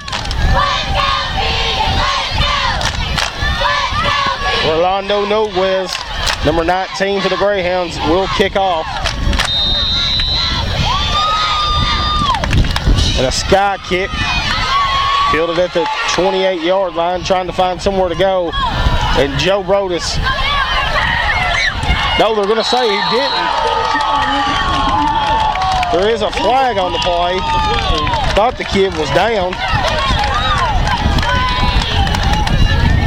Orlando Noguez, number 19 for the Greyhounds, will kick off. And a sky kick. Fielded at the 28-yard line, trying to find somewhere to go. And Joe Brodus. No, they're going to say he didn't. There is a flag on the play. Thought the kid was down.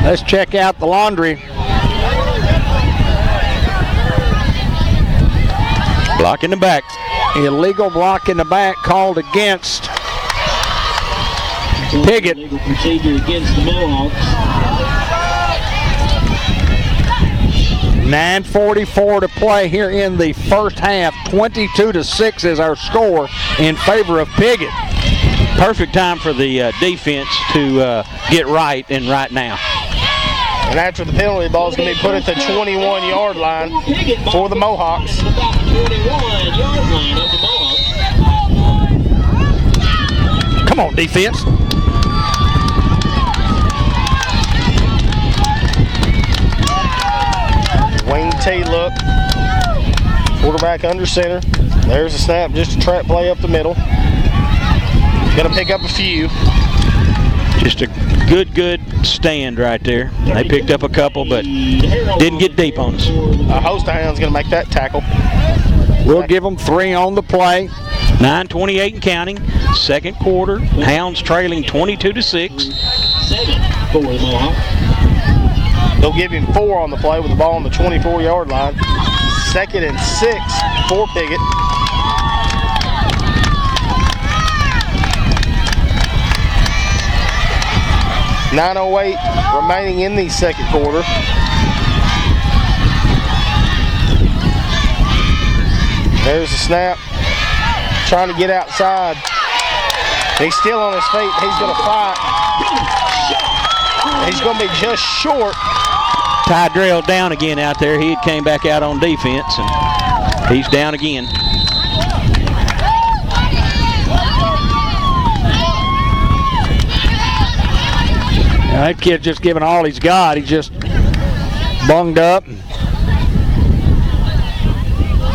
Let's check out the laundry. Block in the back. Illegal block in the back called against Piggott. Illegal procedure against the Mohawks. 9:44 to play here in the first half. 22-6 is our score in favor of Piggott. Perfect time for the defense to get right and right now. And after the penalty, the ball is going to be put at the 21-yard line for the Mohawks. About the 21-yard line of the Mohawks. Come on, defense. Wing T look. Quarterback under center. There's a snap, just a trap play up the middle. Going to pick up a few. Just a good stand right there. They picked up a couple, but didn't get deep on us. A host of Hounds going to make that tackle. We'll give them 3 on the play. 9:28 and counting. Second quarter. Hounds trailing 22-6. 7 for the Mohawks. They'll give him 4 on the play with the ball on the 24-yard line. 2nd and 6 for Piggott. .908 remaining in the second quarter. There's the snap. Trying to get outside. He's still on his feet. He's going to fight. He's going to be just short. Tyrell down again out there. He came back out on defense, and he's down again. Now, that kid's just giving all he's got. He's just bunged up.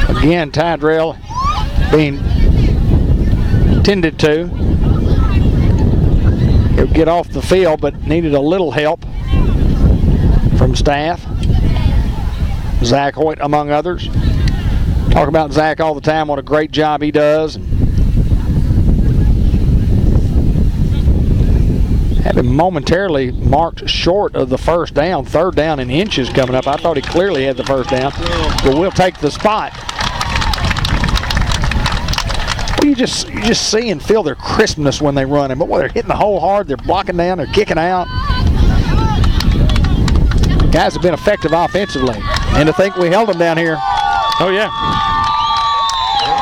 Again, Tyrell being tended to. He'll get off the field, but needed a little help from staff. Zach Hoyt, among others. Talk about Zach all the time, what a great job he does. Had him momentarily marked short of the first down. 3rd down in inches coming up. I thought he clearly had the first down, but we'll take the spot. Well, you just see and feel their crispness when they run him. But when they're hitting the hole hard, they're blocking down, they're kicking out. Guys have been effective offensively. And to think we held them down here Oh, yeah.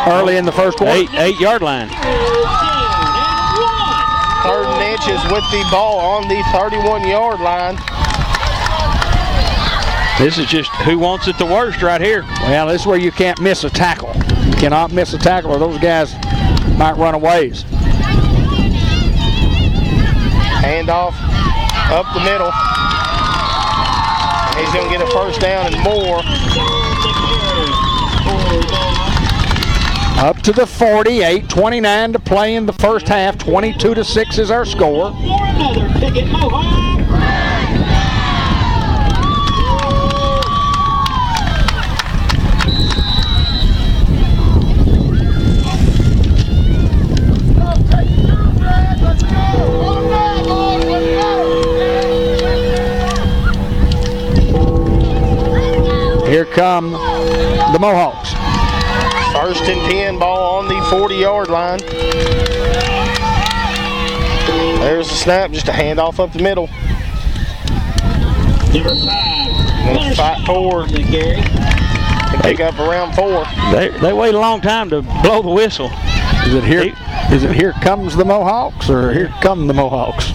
early in the first quarter. 8-yard line. 3rd and inches with the ball on the 31-yard line. This is just who wants it the worst right here. Well, this is where you can't miss a tackle. You cannot miss a tackle or those guys might run away. Handoff up the middle. He's going to get a first down and more. Up to the 40, 8:29 to play in the first half. 22-6 is our score. Another Piggott Mohawk. Here come the Mohawks. 1st and 10, ball on the 40-yard line. There's the snap, just a handoff up the middle. Number 5. Gonna fight forward and pick up around 4. They wait a long time to blow the whistle. Is it here? Is it here comes the Mohawks or here come the Mohawks?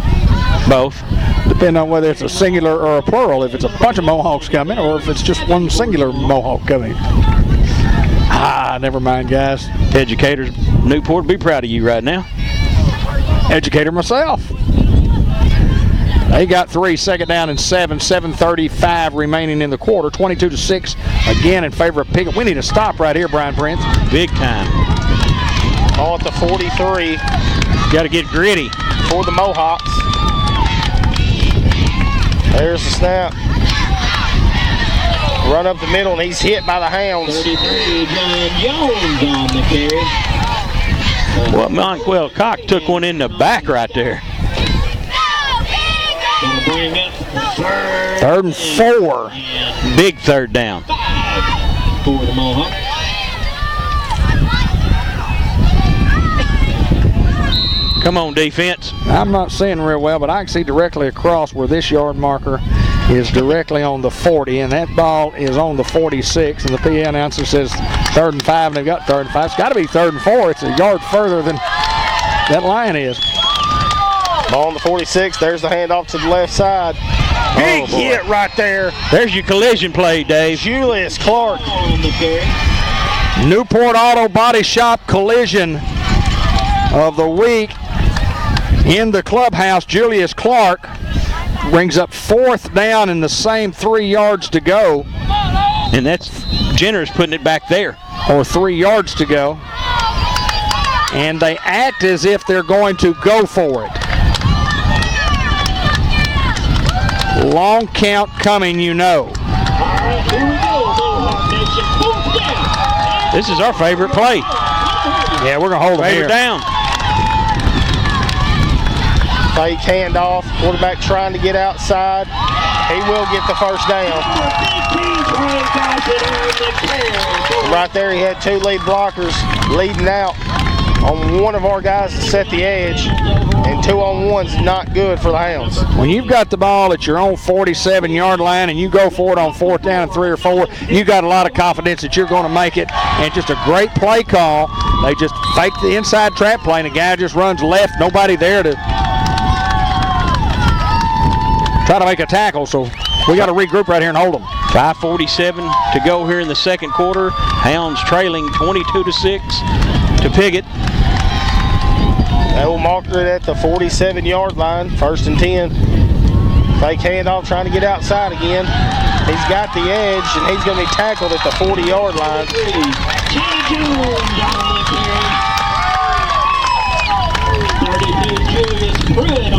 Both. Depending on whether it's a singular or a plural. If it's a bunch of Mohawks coming or if it's just one singular Mohawk coming. Never mind, guys. Educators, Newport, be proud of you right now. Educator myself. They got 3, 2nd down and 7, 7:35 remaining in the quarter. 22-6 again in favor of Piggott. We need a stop right here, Brian Prince. Big time. Ball at the 43 Got to get gritty. for the Mohawks. There's the snap. Run up the middle, and he's hit by the Hounds. 33, John Jones on the carry. Well, Monquel Cock took one in the back right there. Gonna bring up 3rd and 4. Big 3rd down. 5 for the Mohawks. Come on, defense. I'm not seeing real well, but I can see directly across where this yard marker is directly on the 40, and that ball is on the 46, and the PA announcer says 3rd and 5, and they've got 3rd and 5. It's got to be 3rd and 4. It's a yard further than that line is. Ball on the 46. There's the handoff to the left side. Big hit right there. There's your collision play, Dave. Julius Clark. On the carry. Newport Auto Body Shop collision of the week in the clubhouse. Julius Clark brings up 4th down in the same 3 yards to go. And that's generous putting it back there. Or 3 yards to go. And they act as if they're going to go for it. Long count coming, you know. All right, here we go. Mohawk Nation. 4th down. This is our favorite play. Yeah, we're going to hold them Favorite here. down. Fake handoff. Quarterback trying to get outside. He will get the first down. Right there, he had 2 lead blockers leading out on one of our guys to set the edge, and 2-on-1's not good for the Hounds. When you've got the ball at your own 47-yard line and you go for it on 4th down and 3 or 4, you got a lot of confidence that you're going to make it, and just a great play call. They just fake the inside trap play, and the guy just runs left, nobody there to try to make a tackle, so we got to regroup right here and hold them. 5:47 to go here in the 2nd quarter. Hounds trailing 22-6 to Piggott. They will marker it at the 47-yard line, 1st and 10. Fake handoff, trying to get outside again. He's got the edge, and he's going to be tackled at the 40-yard line.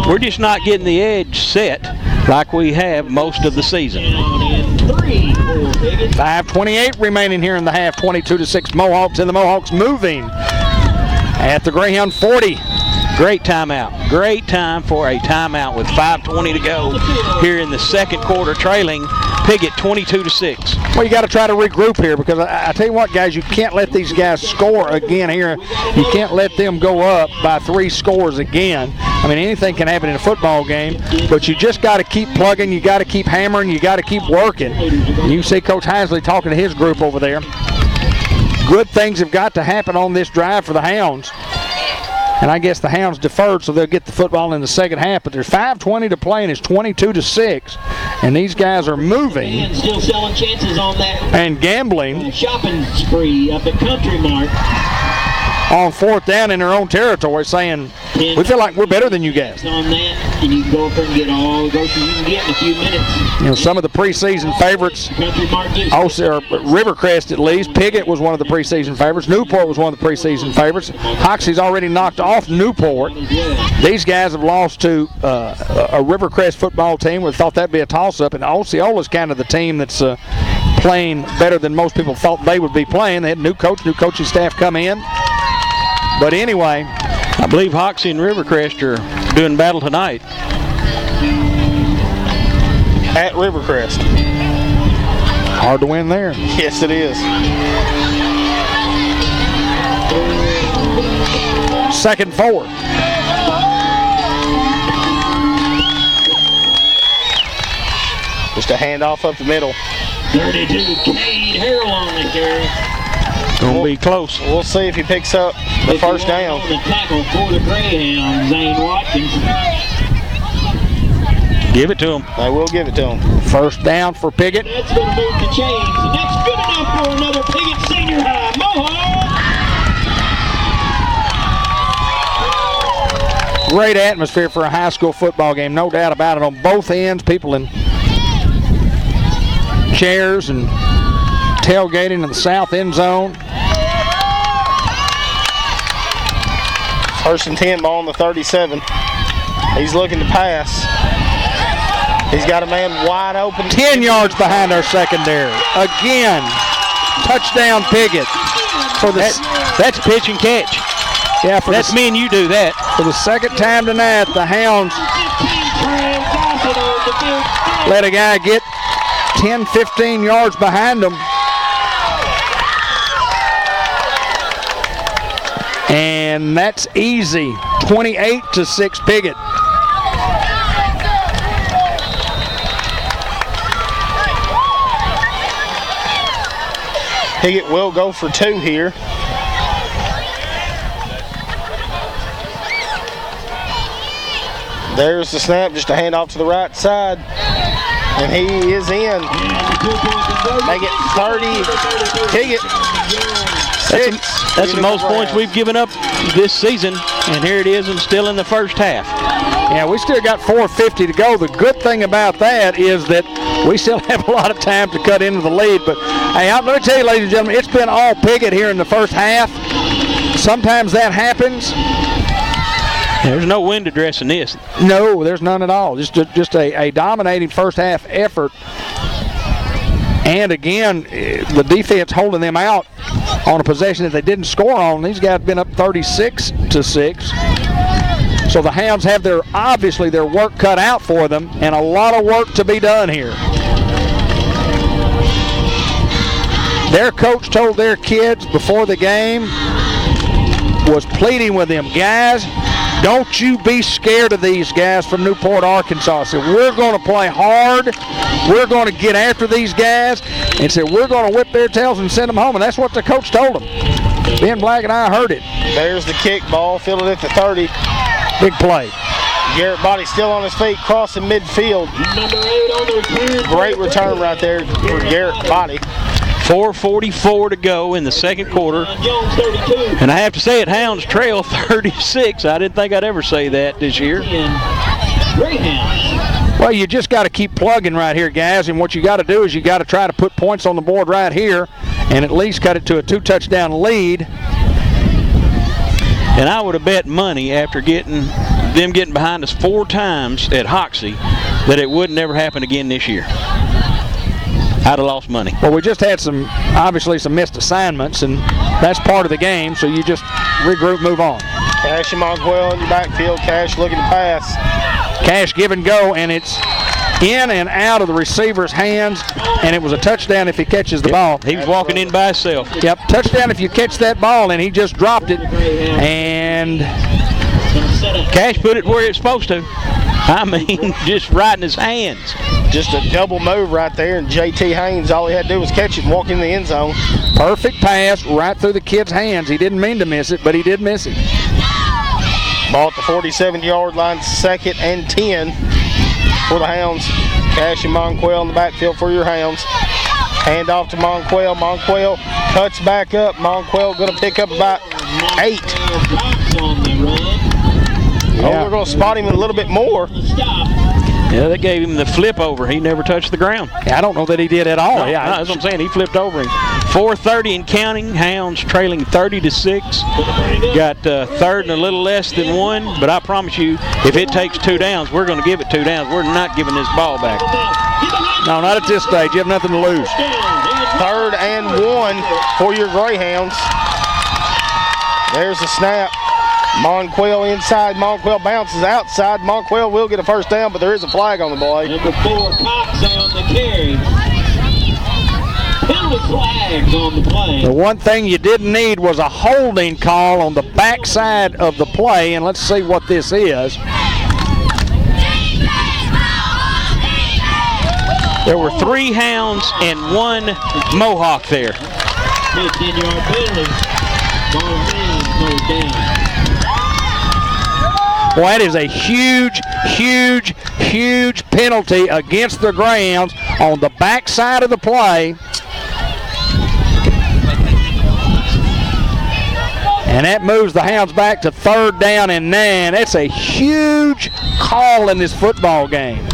We're just not getting the edge set like we have most of the season. 5:28 remaining here in the half. 22-6 Mohawks, and the Mohawks moving at the Greyhound 40. Great timeout. Great time for a timeout with 5:20 to go here in the second quarter, trailing Piggott 22-6. Well, you got to try to regroup here because I tell you what, guys, you can't let these guys score again here. You can't let them go up by 3 scores again. I mean, anything can happen in a football game, but you just got to keep plugging. You got to keep hammering. You got to keep working. You see Coach Heisley talking to his group over there. Good things have got to happen on this drive for the Hounds. And I guess the Hounds deferred, so they'll get the football in the second half. But there's 5:20 to play, and it's 22-6. And these guys are moving And still selling chances on that and gambling shopping spree up at Country Mart. on 4th down in their own territory, saying, we feel like we're better than you guys. On that, and you can go up there and get all the groceries you can get in a few minutes. You know, some of the preseason favorites, Country Mart gives also, Rivercrest at least. Piggott was one of the preseason favorites. Newport was one of the preseason favorites. Hoxie's already knocked off Newport. These guys have lost to a Rivercrest football team. We thought that'd be a toss-up, and Osceola's kind of the team that's playing better than most people thought they would be playing. They had a new coach, new coaching staff come in. But anyway, I believe Hoxie and Rivercrest are doing battle tonight. At Rivercrest. hard to win there. Yes, it is. 2nd and 4. Just a handoff up the middle. 32, Cade Harrell on the carry. Gonna be close. We'll see if he picks up the first down. On the tackle for the Greyhound, Zane Watkins. Give it to him. They will give it to him. First down for Piggott. That's going to move the chains, and that's good enough for another Piggott Senior High. Mohawk! Great atmosphere for a high school football game, no doubt about it. On both ends, people in chairs and tailgating in the south end zone. 1st and 10, ball on the 37. He's looking to pass. He's got a man wide open. 10 yards behind our secondary. Again, touchdown Piggott. That's pitch and catch. Yeah, That's me and you do that. For the second time tonight, the Hounds let a guy get 10, 15 yards behind them. And that's easy. 28-6 Piggott. Piggott will go for 2 here. There's the snap, just a handoff to the right side. And he is in. Make it 30. Piggott. That's the most points we've given up this season, and here it is, and still in the first half. Yeah, we still got 4:50 to go. The good thing about that is that we still have a lot of time to cut into the lead. But hey, let me tell you, ladies and gentlemen, it's been all Piggott here in the first half. Sometimes that happens. There's no wind address in this. No, there's none at all. Just a dominating first half effort. And again, the defense holding them out on a possession that they didn't score on. These guys have been up 36-6. So the Hounds have obviously their work cut out for them, and a lot of work to be done here. Their coach told their kids before the game, was pleading with them, guys, don't you be scared of these guys from Newport, Arkansas. Said, we're going to play hard. We're going to get after these guys. And said, we're going to whip their tails and send them home. And that's what the coach told them. Ben Black and I heard it. There's the kick ball, fielded at the 30. Big play. Garrett Body still on his feet, crossing midfield. Number 8 on the return. Great return right there for Garrett Body. 4:44 to go in the second quarter. Jones 32. And I have to say it, Hounds trail 36. I didn't think I'd ever say that this year. Greyhound. Well, you just got to keep plugging right here, guys. And what you got to do is you got to try to put points on the board right here and at least cut it to a 2-touchdown lead. And I would have bet money after getting behind us 4 times at Hoxie that it would never happen again this year. I'd have lost money. Well, we just had obviously some missed assignments, and that's part of the game, so you just regroup, move on. Cash and Monquell in your backfield. Cash looking to pass. Cash give and go, and it's in and out of the receiver's hands, and it was a touchdown if he catches the ball. He was walking in by himself. Yep, touchdown if you catch that ball, and he just dropped it. And Cash put it where it's supposed to. I mean, just right in his hands. Just a double move right there, and J.T. Haynes, all he had to do was catch it and walk in the end zone. Perfect pass right through the kid's hands. He didn't mean to miss it, but he did miss it. Ball at the 47-yard line, 2nd and 10 for the Hounds. Cash and Monquell in the backfield for your Hounds. Hand off to Monquell. Monquell cuts back up. Monquell going to pick up about 8. Oh, we're going to spot him a little bit more. Yeah, they gave him the flip over. He never touched the ground. Yeah, I don't know that he did at all. No, that's what I'm saying. He flipped over him. 4:30 and counting. Hounds trailing 30-6. Got 3rd and a little less than 1. But I promise you, if it takes 2 downs, we're going to give it 2 downs. We're not giving this ball back. No, not at this stage. You have nothing to lose. 3rd and 1 for your Greyhounds. There's the snap. Monquell inside. Monquell bounces outside. Monquell will get a first down, but there is a flag on the play. Number 4, Cox on the carry. Penalty flags on the play. The one thing you didn't need was a holding call on the backside of the play, and let's see what this is. There were 3 Hounds and 1 Mohawk there. 15-yard penalty. Ball goes down. Well, that is a huge, huge, huge penalty against the Greyhounds on the backside of the play. And that moves the Hounds back to 3rd down and 9. That's a huge call in this football game.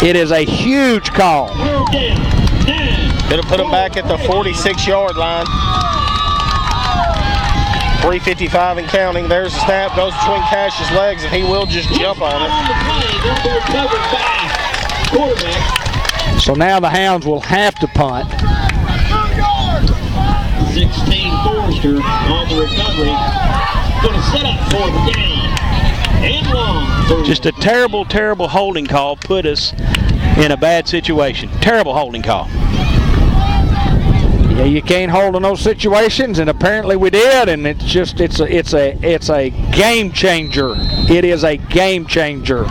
It is a huge call. Going to put them back at the 46-yard line. 3:55 and counting. There's the snap. Goes between Cash's legs, and he will just jump on it. So now the Hounds will have to punt. 16 Forrester on the recovery. Going to set up 4th down and long. Just a terrible, terrible holding call put us in a bad situation. Terrible holding call. Yeah, you can't hold in those situations, and apparently we did. And it's a game changer. It is a game changer.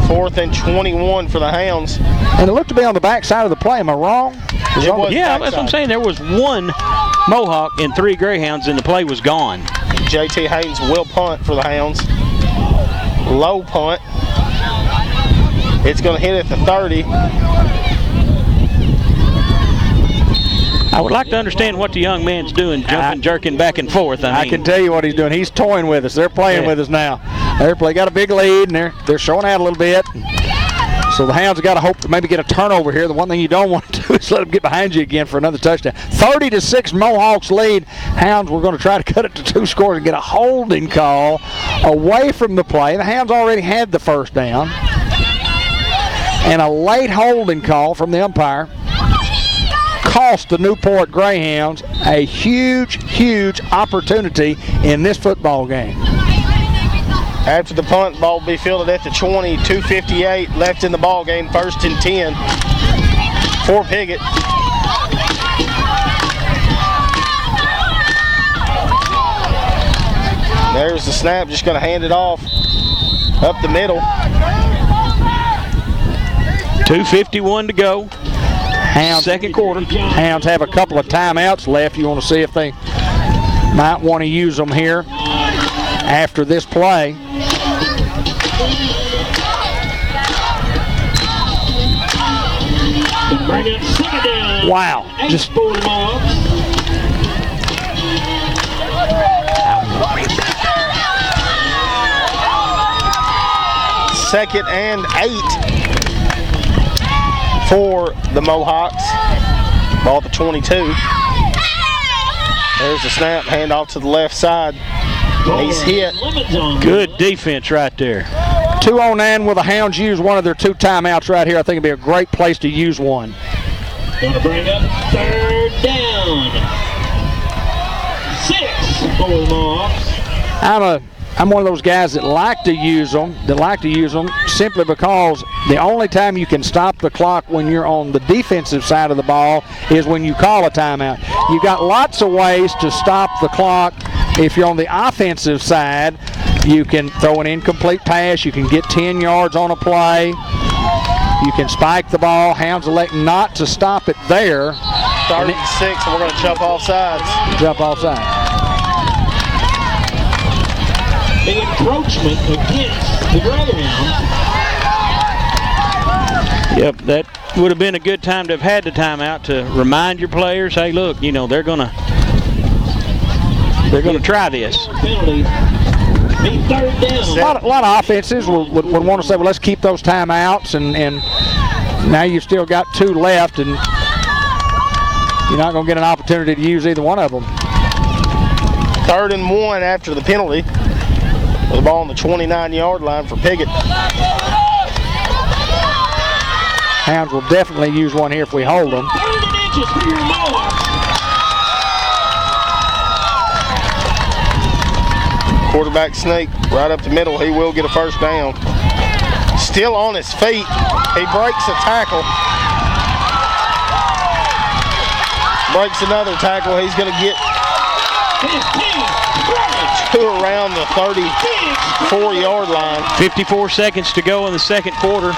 4th and 21 for the Hounds. And it looked to be on the backside of the play. Am I wrong? Yeah, that's what I'm saying. There was 1 Mohawk and 3 Greyhounds, and the play was gone. J.T. Haynes will punt for the Hounds. Low punt. It's going to hit at the 30. I would like to understand what the young man's doing, jumping, jerking back and forth. I can tell you what he's doing. He's toying with us. They're playing with us now. They got a big lead, and they're showing out a little bit. So the Hounds have got to hope to maybe get a turnover here. The one thing you don't want to do is let them get behind you again for another touchdown. 30-6 Mohawks lead. Hounds, we're going to try to cut it to 2 scores and get a holding call away from the play. The Hounds already had the first down. And a late holding call from the umpire cost the Newport Greyhounds a huge, huge opportunity in this football game. After the punt, ball will be fielded at the 20, 2:58 left in the ball game, 1st and 10 for Piggott. There's the snap, just going to hand it off up the middle. 2:51 to go. Hounds, 2nd quarter. Hounds have a couple of timeouts left. You want to see if they might want to use them here after this play. Wow. Just Second and 8 for the Mohawks. Ball at the 22. There's the snap, handoff to the left side. He's hit. Good defense right there. 2:09 will the Hounds use one of their 2 timeouts right here. I think it'd be a great place to use one. Going to bring up 3rd down. 6 for the Mohawks. I'm one of those guys that like to use them, simply because the only time you can stop the clock when you're on the defensive side of the ball is when you call a timeout. You've got lots of ways to stop the clock. If you're on the offensive side, you can throw an incomplete pass. You can get 10 yards on a play. You can spike the ball. Hounds elect not to stop it there. 36, and we're going to jump off sides. Jump off sides. The encroachment against the Greyhound. Yep, that would have been a good time to have had the timeout to remind your players, hey, look, you know, they're gonna try this. Penalty. Be third down. A lot of offenses would want to say, well, let's keep those timeouts, and now you've still got 2 left, and you're not going to get an opportunity to use either one of them. 3rd and 1 after the penalty. The ball on the 29-yard line for Piggott. Hounds will definitely use one here if we hold them. 30 inches for your mark. Quarterback sneak right up the middle. He will get a first down. Still on his feet. He breaks a tackle. Breaks another tackle. He's going to get 2 around the 34-yard line. 54 seconds to go in the second quarter.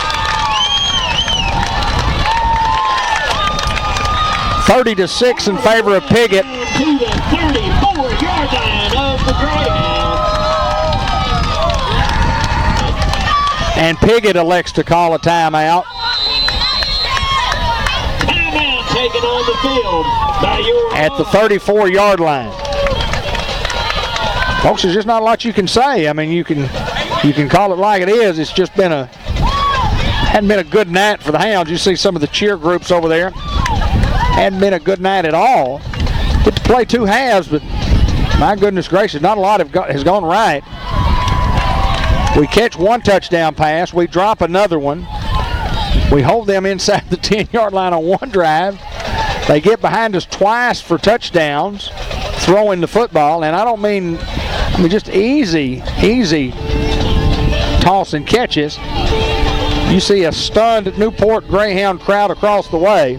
30-6 in favor of Piggott. To the 34-yard line of the Greyhound. And Piggott elects to call a timeout. Timeout taken on the field by your At the 34-yard line. Folks, there's just not a lot you can say. I mean, you can call it like it is. It's just hadn't been a good night for the Hounds. You see some of the cheer groups over there. Hadn't been a good night at all. Get to play 2 halves, but my goodness gracious, not a lot has gone right. We catch 1 touchdown pass. We drop another one. We hold them inside the 10-yard line on 1 drive. They get behind us twice for touchdowns, throwing the football, and I mean just easy toss and catches. You see a stunned Newport Greyhound crowd across the way.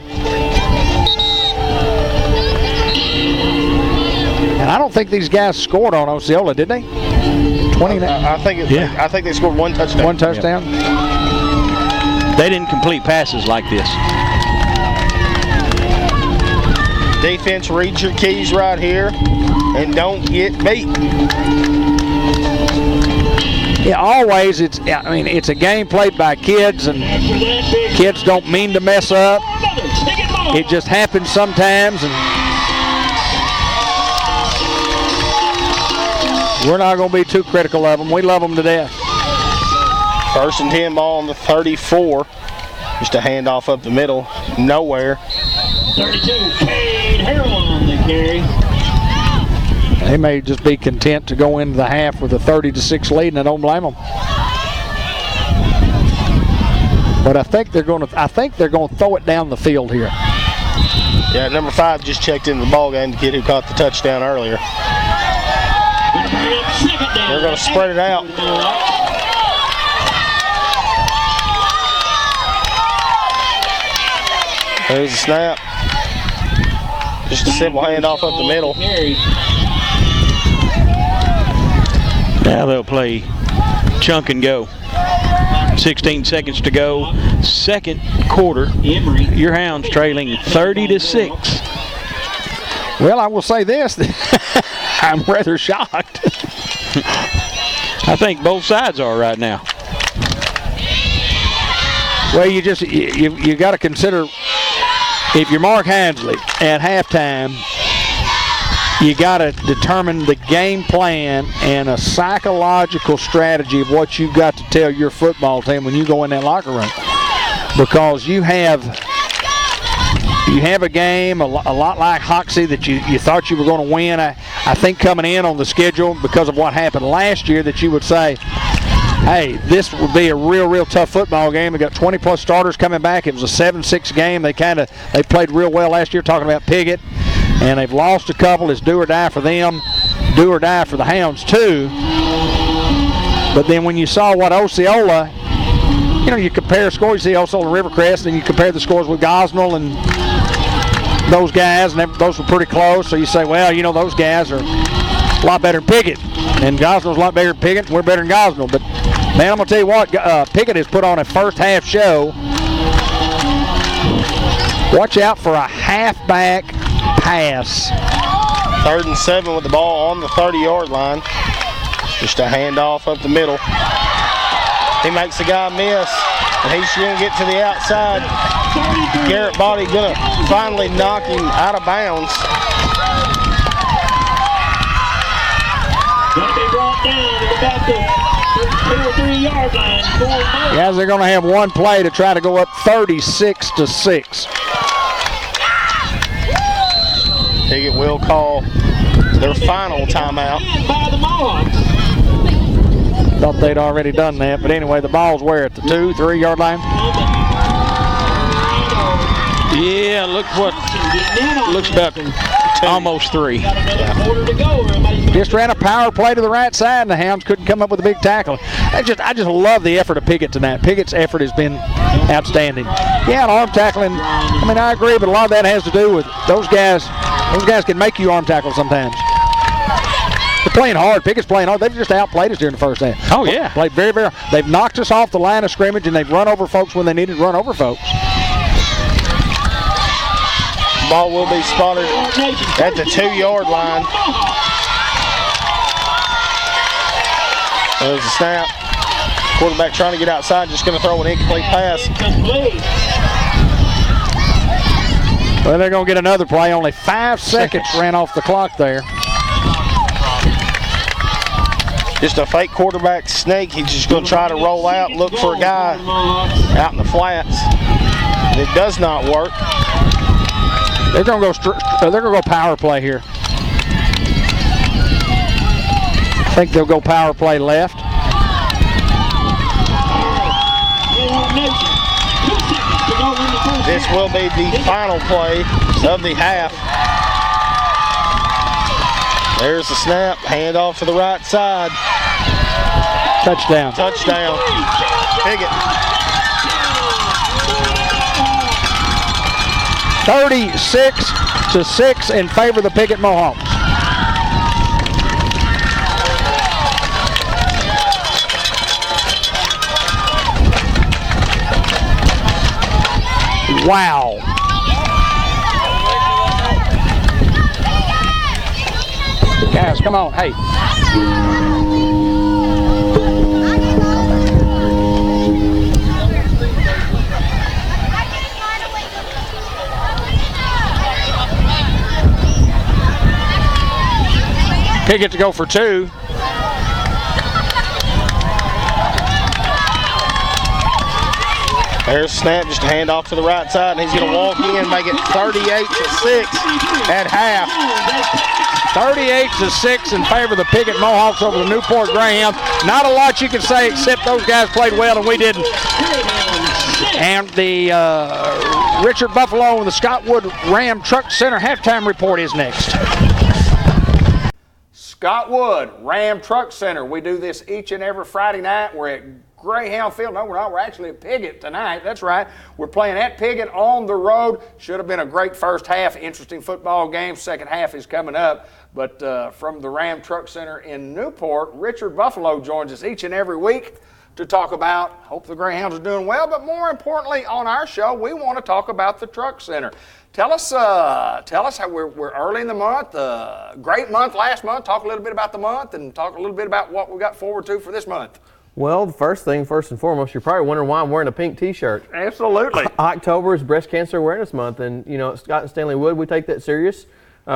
And I don't think these guys scored on Osceola, did they? 29. I think they scored 1 touchdown. 1 touchdown. Yep. They didn't complete passes like this. Defense, read your keys right here and don't get beat. Yeah, always it's a game played by kids, and kids don't mean to mess up. It just happens sometimes, and we're not going to be too critical of them. We love them to death. 1st and 10 ball on the 34. Just a handoff up the middle. Nowhere. 32, Cade Harrell on the carry. They may just be content to go into the half with a 30-6 lead, and I don't blame them. But I think they're going to throw it down the field here. Yeah, number 5 just checked into the ball game, the kid who caught the touchdown earlier. They're going to spread it out. There's a snap. Just a simple handoff up the middle. Now they'll play chunk and go. 16 seconds to go. Second quarter. Your Hounds trailing 30-6. Well, I will say this. I'm rather shocked. I think both sides are right now. Well, you got to consider, if you're Mark Hansley at halftime, you got to determine the game plan and a psychological strategy of what you've got to tell your football team when you go in that locker room, because you have a game a lot like Hoxie that you thought you were going to win. I think coming in on the schedule, because of what happened last year, that you would say, hey, this would be a real tough football game. We got 20-plus starters coming back. It was a 7-6 game. They played real well last year, talking about Piggott, and they've lost a couple. It's do or die for them. do or die for the Hounds too. But then when you saw what Osceola, you compare scores, you see Osceola and Rivercrest, and you compare the scores with Gosnell and those guys, and those were pretty close. So you say, well, those guys are a lot better than Piggott, and Gosnell's a lot better than Piggott, and we're better than Gosnell. But man, I'm gonna tell you what, Piggott has put on a first half show. Watch out for a halfback pass. 3rd and 7 with the ball on the 30-yard line. Just a handoff up the middle. He makes the guy miss, and he's going to get to the outside. Garrett Body going to finally knock him out of bounds. Going to be brought down at about the 2 or 3 yard line. Guys, they're going to have one play to try to go up 36-6. Piggott will call their final timeout. By the Mohawks. Thought they'd already done that, but anyway, the ball's where, at the 2, 3 yard line? Yeah, looks about almost 3. Just ran a power play to the right side, and the Hounds couldn't come up with a big tackle. I just love the effort of Piggott tonight. Piggott's effort has been outstanding. Yeah, and arm tackling, I agree, but a lot of that has to do with those guys. Those guys can make you arm tackle sometimes. They're playing hard. Piggott's playing hard. They've just outplayed us during the first half. Oh, yeah. Played very, very hard. They've knocked us off the line of scrimmage, and they've run over folks when they needed to run over folks. Ball will be spotted at the 2-yard line. There's a snap. Quarterback trying to get outside, just going to throw an incomplete pass. Well, they're going to get another play. Only 5 seconds ran off the clock there. Just a fake quarterback sneak. He's just going to try to roll out, look for a guy out in the flats. It does not work. They're going to go power play here. I think they'll go power play left. This will be the final play of the half. There's the snap, handoff to the right side. Touchdown. Touchdown. Piggott. 36-6 in favor of the Piggott Mohawks. Wow. Guys, come on. Hey. Piggott to go for 2. There's a snap, just a handoff to the right side, and he's going to walk in, make it 38-6 at half. 38-6 in favor of the Piggott Mohawks over the Newport Greyhound. Not a lot you can say except those guys played well and we didn't. And the Richard Buffalo and the Scott Wood Ram Truck Center halftime report is next. Scott Wood Ram Truck Center. We do this each and every Friday night. We're at Greyhound Field. No, we're not. We're actually at Piggott tonight. That's right. We're playing at Piggott on the road. Should have been a great first half. Interesting football game. Second half is coming up. But from the Ram Truck Center in Newport, Richard Buffalo joins us each and every week to talk about, hope the Greyhounds are doing well, but more importantly on our show, we want to talk about the Truck Center. Tell us how we're early in the month, great month last month. Talk a little bit about the month and talk a little bit about what we got forward to for this month. Well, first and foremost, you're probably wondering why I'm wearing a pink T-shirt. Absolutely. October is Breast Cancer Awareness Month, and at Scott and Stanley Wood, we take that serious.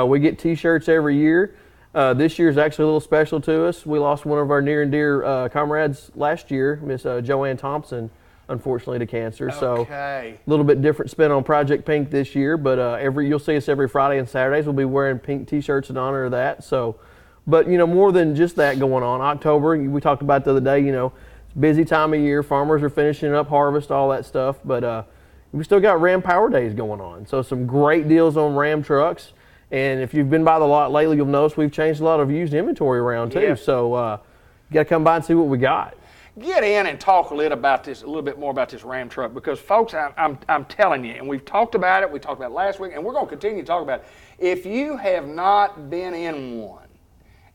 We get T-shirts every year. This year is actually a little special to us. We lost one of our near and dear comrades last year, Miss Joanne Thompson, unfortunately to cancer. So a little bit different spin on Project Pink this year, but you'll see us every Friday and Saturdays. We'll be wearing pink T-shirts in honor of that. So, but more than just that going on. October, we talked about the other day. It's a busy time of year. Farmers are finishing up harvest, all that stuff. But we still got Ram Power Days going on. So some great deals on Ram trucks. And if you've been by the lot lately, you'll notice we've changed a lot of used inventory around too. Yeah. So you got to come by and see what we got. Get in and talk a little bit more about this Ram truck, because folks, I'm telling you, and we've talked about it. We talked about it last week, and we're going to continue to talk about it. If you have not been in one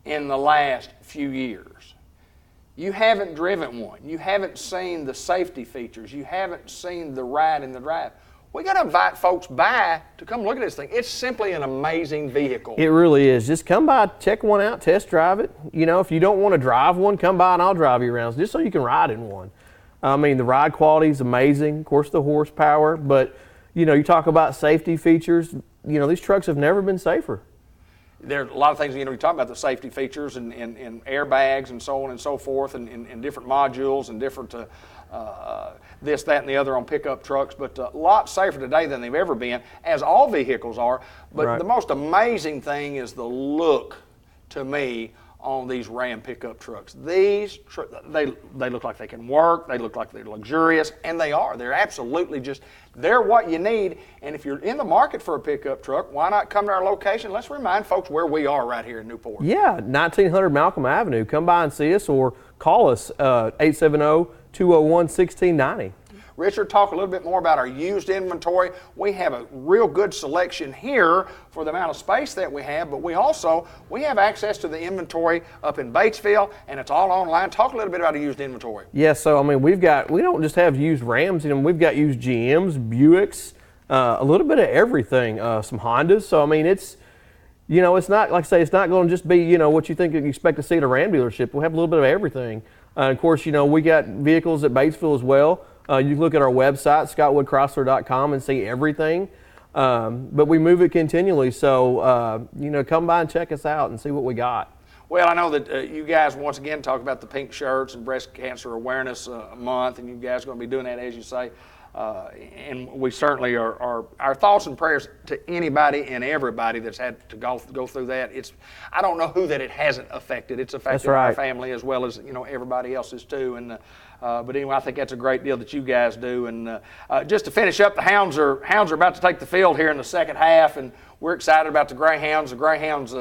in the last few years, you haven't driven one, you haven't seen the safety features, you haven't seen the ride and the drive, we got to invite folks by to come look at this thing. It's simply an amazing vehicle. It really is. Just come by, check one out, test drive it. You know, if you don't want to drive one, come by and I'll drive you around just so you can ride in one. I mean, the ride quality is amazing. Of course, the horsepower. But, you know, you talk about safety features. You know, these trucks have never been safer. There are a lot of things, you know, you talk about the safety features and airbags and so on and so forth, and different modules and different this, that, and the other on pickup trucks, but a lot safer today than they've ever been, as all vehicles are. But Right. The most amazing thing is the look, to me, on these Ram pickup trucks. These they look like they can work, they look like they're luxurious, and they are. They're absolutely they're what you need. And if you're in the market for a pickup truck, why not come to our location? Let's remind folks where we are right here in Newport. Yeah, 1900 Malcolm Avenue. Come by and see us or call us 870-201-1690. Richard, talk a little bit more about our used inventory. We have a real good selection here for the amount of space that we have, but we have access to the inventory up in Batesville, and it's all online. Talk a little bit about a used inventory. Yeah, so I mean, we don't just have used Rams, you know, we've got used GMs, Buicks, a little bit of everything, some Hondas. So I mean, it's, you know, it's not, like I say, it's not going to just be, you know, what you think you expect to see at a Ram dealership. We'll have a little bit of everything. Of course, you know, we got vehicles at Batesville as well. You can look at our website, scottwoodchrysler.com, and see everything. But we move it continually, so, you know, come by and check us out and see what we got. Well, I know that you guys, once again, talk about the pink shirts and Breast Cancer Awareness Month, and you guys are going to be doing that, as you say. And we certainly are our thoughts and prayers to anybody and everybody that's had to go through that. I don't know who that it hasn't affected. It's affected our family as well as, you know, everybody else's too. And but anyway, I think that's a great deal that you guys do. And just to finish up, the Hounds are about to take the field here in the second half, and we're excited about the Greyhounds. The Greyhounds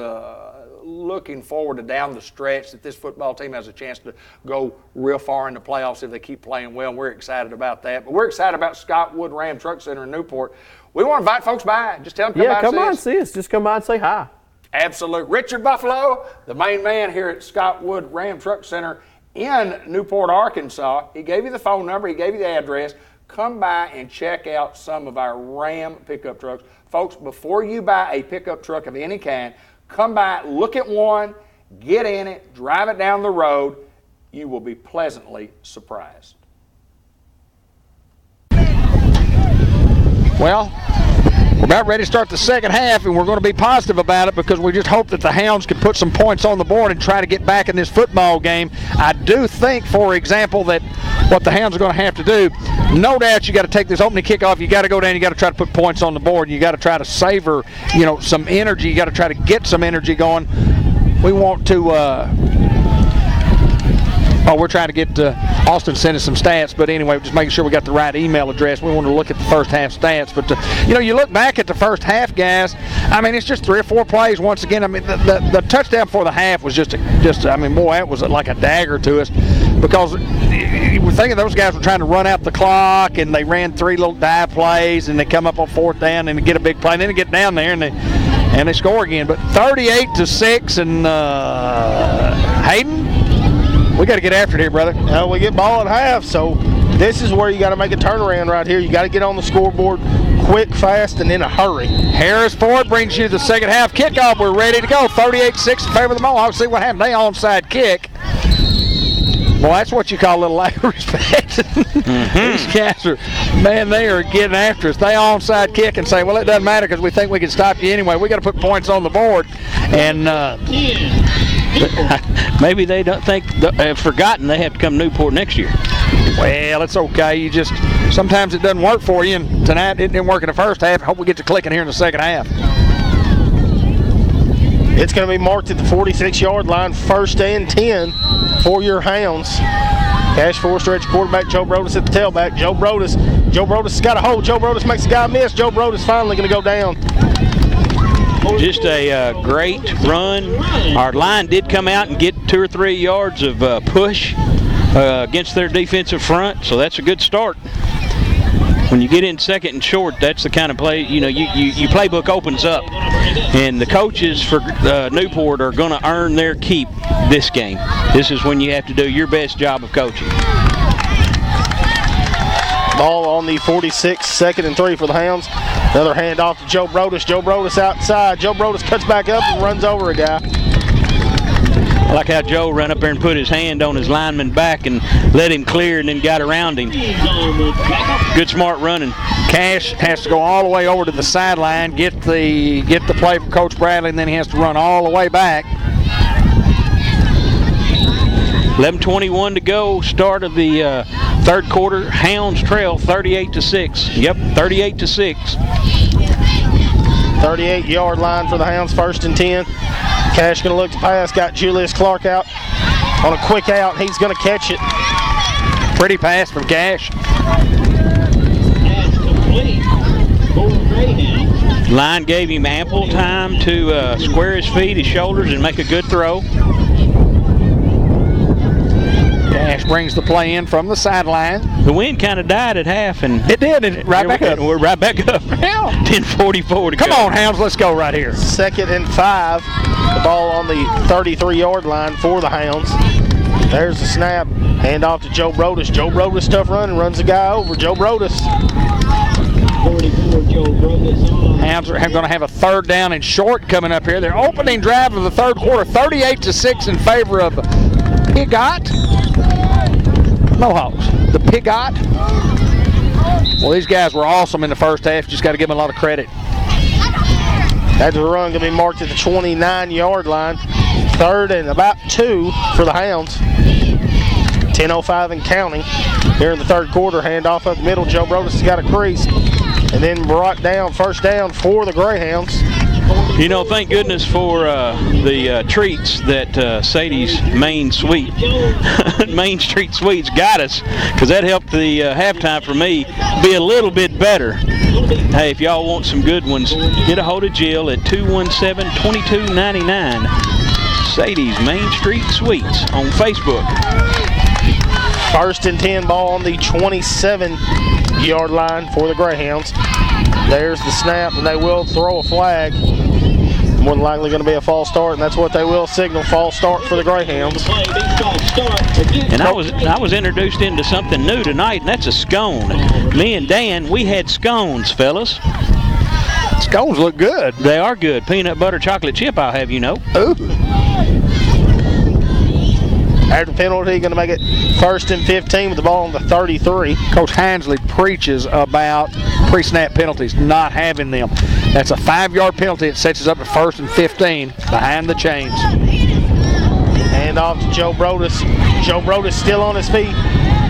looking forward to down the stretch that this football team has a chance to go real far in the playoffs if they keep playing well. We're excited about that. But we're excited about Scott Wood Ram Truck Center in Newport. We want to invite folks by. Just tell them to come by and see us. Just come by and say hi. Absolutely. Richard Buffalo, the main man here at Scott Wood Ram Truck Center in Newport, Arkansas. He gave you the phone number. He gave you the address. Come by and check out some of our Ram pickup trucks. Folks, before you buy a pickup truck of any kind, come by, look at one, get in it, drive it down the road. You will be pleasantly surprised. Well, we're about ready to start the second half, and we're going to be positive about it because we just hope that the Hounds can put some points on the board and try to get back in this football game. I do think, for example, that what the Hounds are going to have to do, no doubt you got to take this opening kickoff, you got to go down, you got to try to put points on the board, you got to try to savor, you know, some energy, you got to try to get some energy going. We want to we're trying to get Austin send us some stats, but anyway, just making sure we got the right email address. We want to look at the first half stats, but you know, you look back at the first half, guys. I mean, it's just 3 or 4 plays. Once again, I mean, the touchdown for the half was just I mean, boy, that was like a dagger to us, because you were thinking those guys were trying to run out the clock, and they ran 3 little dive plays, and they come up on 4th down and they get a big play, and then they get down there and they score again. But 38-6, and Hayden, we got to get after it here, brother. We get ball at half, so this is where you got to make a turnaround right here. You got to get on the scoreboard quick, fast, and in a hurry. Harris Ford brings you the second half kickoff. We're ready to go. 38-6 in favor of the Mohawks. See what happened. They onside kick. Well, that's what you call a little lack of respect. These guys are, man, they are getting after us. They onside kick and say, well, it doesn't matter because we think we can stop you anyway. We got to put points on the board. And maybe they don't think have forgotten they have to come to Newport next year. Well, it's okay. You just, sometimes it doesn't work for you, and tonight it didn't work in the first half. Hope we get to clicking here in the second half. It's going to be marked at the 46-yard line, 1st and 10 for your Hounds. Cash for stretch quarterback Joe Brodus at the tailback. Joe Brodus got a hold. Joe Brodus makes the guy miss. Joe Brodus finally going to go down. Just a great run. Our line did come out and get 2 or 3 yards of push against their defensive front, so that's a good start. When you get in second and short, that's the kind of play, your playbook opens up. And the coaches for Newport are going to earn their keep this game. This is when you have to do your best job of coaching. Ball on the 46, 2nd and 3 for the Hounds. Another handoff to Joe Brodus. Joe Brodus outside. Joe Brodus cuts back up and runs over a guy. I like how Joe ran up there and put his hand on his lineman back and let him clear and then got around him. Good smart running. Cash has to go all the way over to the sideline, get the play from Coach Bradley, and then he has to run all the way back. 11:21 to go, start of the third quarter. Hounds trail 38-6. Yep, 38-6. 38-yard line for the Hounds, 1st and 10. Cash going to look to pass, got Julius Clark out on a quick out. He's going to catch it. Pretty pass from Cash. Line gave him ample time to square his feet, his shoulders, and make a good throw. Cash brings the play in from the sideline. The wind kind of died at half, and it did, and right back up. We're right back up. 10:44 to go. Come on, Hounds, let's go right here. 2nd and 5. The ball on the 33-yard line for the Hounds. There's the snap. Hand off to Joe Brodus. Joe Brodus, tough running, runs the guy over. Joe Brodus. 44, Joe Brodus. Hounds are going to have a 3rd down and short coming up here. Their opening drive of the third quarter, 38-6 in favor of Piggott. Mohawks. The Piggott. Well, these guys were awesome in the first half. Just got to give them a lot of credit. That's a run going to be marked at the 29-yard line. 3rd and about 2 for the Hounds. 10:05 and counting here in the third quarter. Handoff up the middle. Joe Brodus has got a crease. And then brought down, 1st down for the Greyhounds. Thank goodness for the treats that Sadie's Main Suite, Main Street Suites got us, because that helped the halftime for me be a little bit better. Hey, if y'all want some good ones, get a hold of Jill at 217-2299. Sadie's Main Street Suites on Facebook. 1st and 10, ball on the 27-yard line for the Greyhounds. There's the snap, and they will throw a flag. More than likely going to be a false start, and that's what they will signal, false start for the Greyhounds. And I was introduced into something new tonight, and that's a scone. Me and Dan, we had scones, fellas. Scones look good. They are good. Peanut butter chocolate chip, I'll have you know. Ooh. After penalty, going to make it 1st and 15 with the ball on the 33. Coach Hansley preaches about pre-snap penalties, not having them. That's a 5-yard penalty. It sets us up at 1st and 15 behind the chains. Hand off to Joe Brodus. Joe Brodus still on his feet.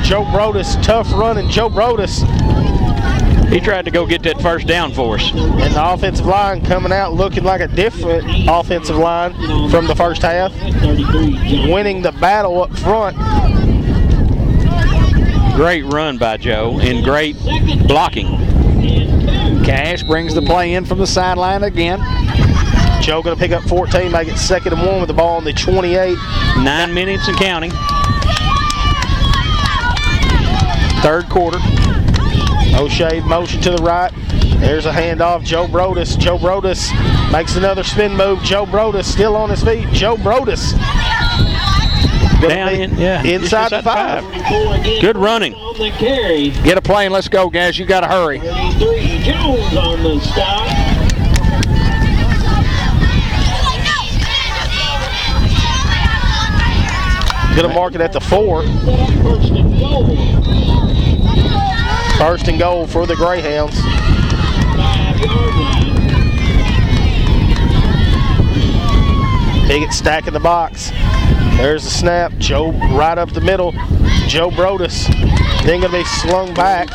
Joe Brodus, tough running. Joe Brodus. He tried to go get that 1st down for us. And the offensive line coming out looking like a different offensive line from the first half. Winning the battle up front. Great run by Joe and great blocking. Cash brings the play in from the sideline again. Joe going to pick up 14, make it 2nd and 1 with the ball on the 28. 9 minutes and counting. Third quarter. O'Shea motion to the right. There's a handoff. Joe Brodus. Joe Brodus makes another spin move. Joe Brodus still on his feet. Joe Brodus. Down in, yeah. Inside the 5. Good running. Get a play and let's go, guys. You got to hurry. 33 Jones on the stop. Going to mark it at the 4. 1st and goal for the Greyhounds. 5-yard line. Piggott stacking the box. There's the snap. Joe right up the middle. Joe Brodus. Then going to be slung back.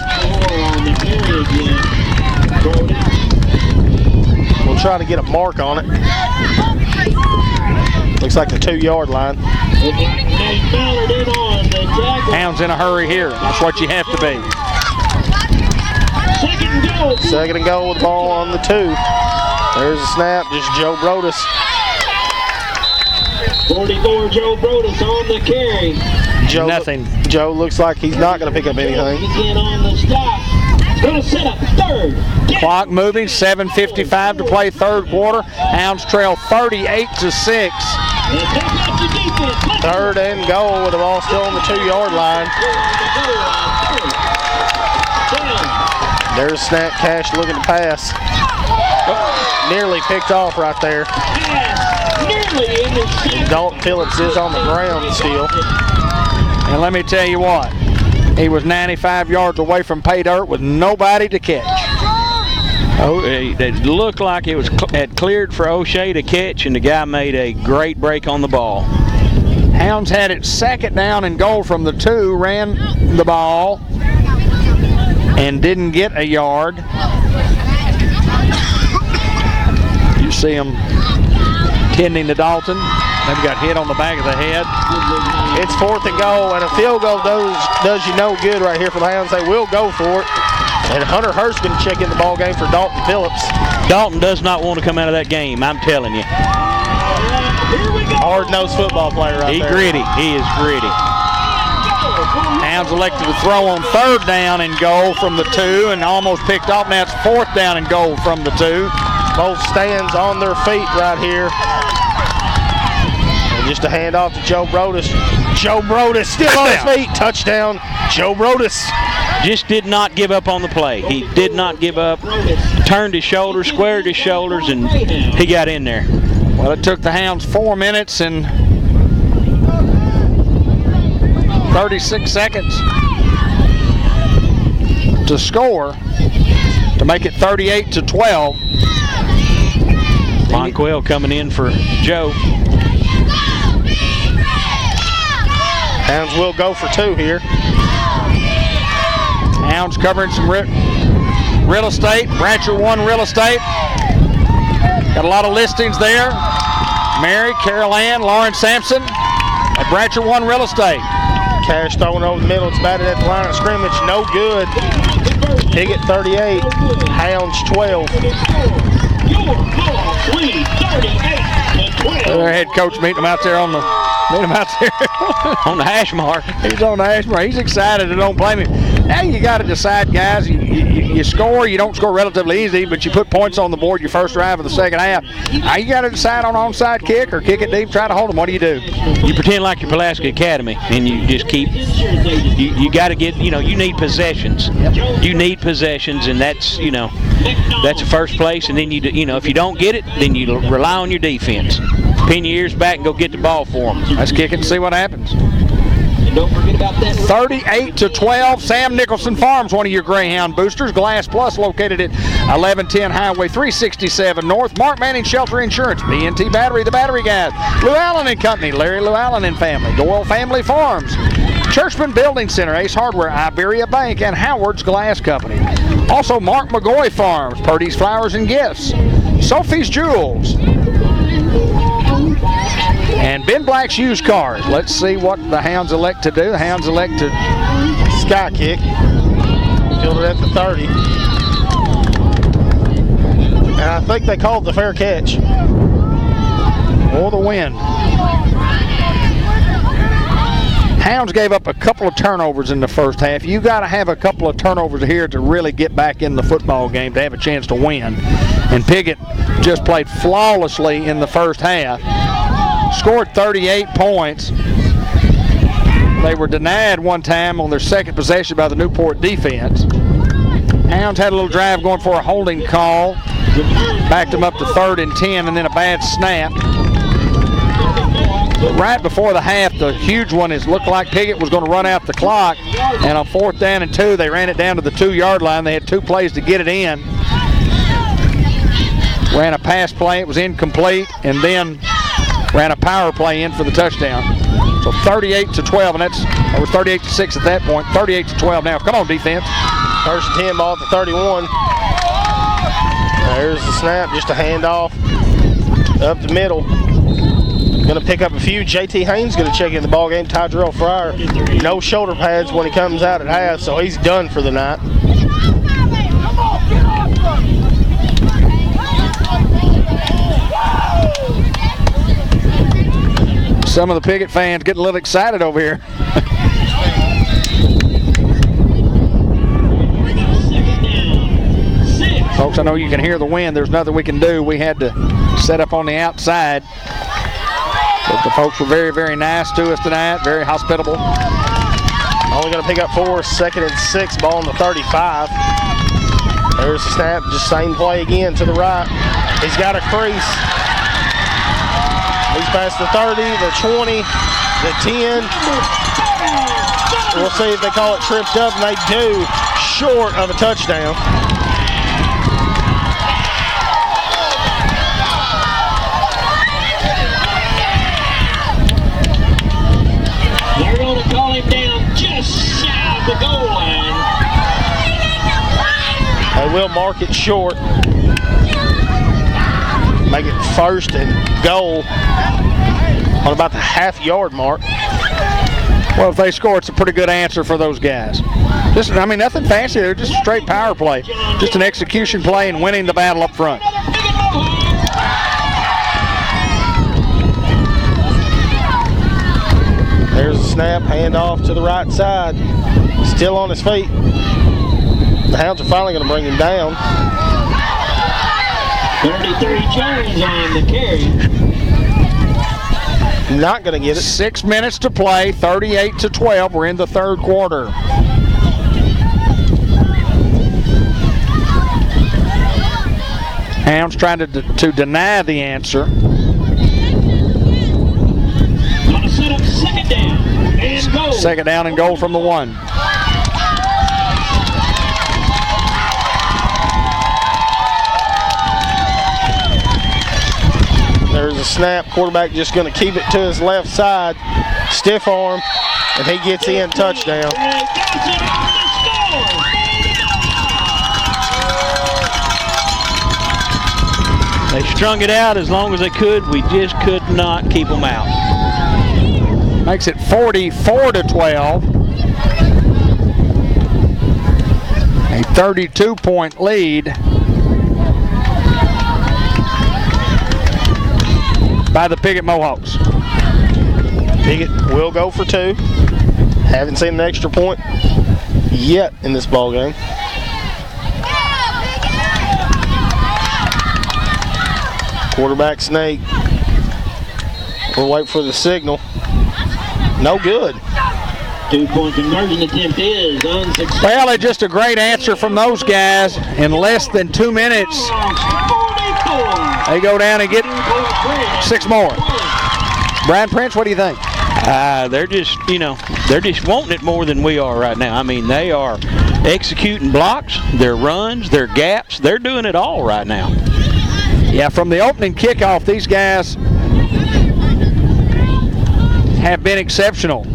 We'll try to get a mark on it. Looks like the 2-yard line. Hounds in a hurry here. That's what you have to be. 2nd and goal with the ball on the 2. There's a snap, just Joe Brodus. 44, Joe Brodus on the carry. Nothing. Joe looks like he's not going to pick up anything. Again on the stop. Going to set up third. Clock moving, 7:55 to play third quarter. Hounds trail 38-6. Third and goal with the ball still on the 2-yard line. There's snap, Cash looking to pass. Nearly picked off right there. And Dalton Phillips is on the ground still. And let me tell you what, he was 95 yards away from pay dirt with nobody to catch. Oh, it looked like it had cleared for O'Shea to catch, and the guy made a great break on the ball. Hounds had it second down and goal from the 2, ran the ball and didn't get a yard. You see him tending to Dalton. Maybe got hit on the back of the head. It's 4th and goal, and a field goal does you no good right here for the Hounds. They will go for it. And Hunter Hurst going to check in the ball game for Dalton Phillips. Dalton does not want to come out of that game, I'm telling you. Hard-nosed football player right there. Gritty. He is gritty. Hounds elected to throw on 3rd down and goal from the 2 and almost picked off. Now it's 4th down and goal from the 2. Both stands on their feet right here. And just a handoff to Joe Brodus. Joe Brodus still on his feet. Touchdown, Joe Brodus. Just did not give up on the play. He did not give up. Turned his shoulders, squared his shoulders, and he got in there. Well, it took the Hounds 4 minutes and 36 seconds to score to make it 38-12. Monquell coming in for Joe. Hounds will go for 2 here. Hounds covering some real estate. Rancher 1 real estate. Got a lot of listings there. Mary, Carol Ann, Lauren Sampson at Rancher 1 real estate. Cash throwing over the middle. It's batted at the line of scrimmage. No good. Piggott 38. Hounds 12. Their head coach meeting them out there on the on the hash mark. He's on the hash mark. He's excited. I don't blame him. Now you got to decide, guys. You score. You don't score relatively easy, but you put points on the board your first drive of the second half. Now you got to decide on onside kick or kick it deep, try to hold them. What do? You pretend like you're Pulaski Academy, and you just keep. You got to get. You need possessions. Yep. You need possessions, and that's that's the first place. And then if you don't get it, then you rely on your defense. Pin your ears back and go get the ball for them. Let's kick it and see what happens. And don't forget about that. 38-12. Sam Nicholson Farms, one of your Greyhound boosters. Glass Plus, located at 1110 Highway 367 North. Mark Manning Shelter Insurance. B&T Battery, the battery guys. Lou Allen and Company. Larry Lou Allen and Family. Doyle Family Farms. Churchman Building Center. Ace Hardware. Iberia Bank. And Howard's Glass Company. Also, Mark McGoy Farms. Purdy's Flowers and Gifts. Sophie's Jewels. And Ben Black's Used Cars. Let's see what the Hounds elect to do. The Hounds elect to sky kick. Fielded at the 30. And I think they called the fair catch. Or the win. Hounds gave up a couple of turnovers in the first half. You got to have a couple of turnovers here to really get back in the football game to have a chance to win. And Piggott just played flawlessly in the first half. Scored 38 points. They were denied one time on their second possession by the Newport defense. Hounds had a little drive going for a holding call. Backed them up to 3rd and 10, and then a bad snap. But right before the half, the huge one looked like Piggott was going to run out the clock. And on 4th down and 2, they ran it down to the 2-yard line. They had 2 plays to get it in. Ran a pass play. It was incomplete. And then ran a power play in for the touchdown. So 38-12, and that was 38-6 at that point. 38-12 now. Come on, defense. 1st and 10 ball at the 31. There's the snap, just a handoff up the middle. Going to pick up a few. JT Haynes going to check in the ball game. Tydrell Fryer, no shoulder pads when he comes out at half, so he's done for the night. Some of the Piggott fans getting a little excited over here. Folks, I know you can hear the wind. There's nothing we can do. We had to set up on the outside. But the folks were very, very nice to us tonight, very hospitable. Only going to pick up 4, 2nd and 6, ball on the 35. There's the snap, just same play again to the right. He's got a crease. He's past the 30, the 20, the 10. We'll see if they call it tripped up, and they do, short of a touchdown. They're going to call him down just shy of the goal line. They will mark it short. Make it 1st and goal on about the half-yard mark. Well, if they score, it's a pretty good answer for those guys. Just, I mean, nothing fancy. They're just a straight power play. Just an execution play and winning the battle up front. There's a snap, handoff to the right side. Still on his feet. The Hounds are finally going to bring him down. 33 Jones on the carry. Not going to get it. 6 minutes to play, 38-12. We're in the 3rd quarter. Hounds trying to deny the answer. On a setup, 2nd down and goal. 2nd down and goal from the 1. There's a snap. Quarterback just going to keep it to his left side. Stiff arm, and he gets in. Touchdown. They strung it out as long as they could. We just could not keep them out. Makes it 44-12. A 32-point lead by the Piggott Mohawks. Piggott will go for 2. Haven't seen an extra point yet in this ball game. Quarterback snake. We'll wait for the signal. No good. 2-point conversion attempt is unsuccessful. Well, it's just a great answer from those guys. In less than 2 minutes, they go down and get 6 more. Brian Prince, what do you think? They're just, they're just wanting it more than we are right now. I mean, they are executing blocks, their runs, their gaps. They're doing it all right now. Yeah, from the opening kickoff, these guys have been exceptional.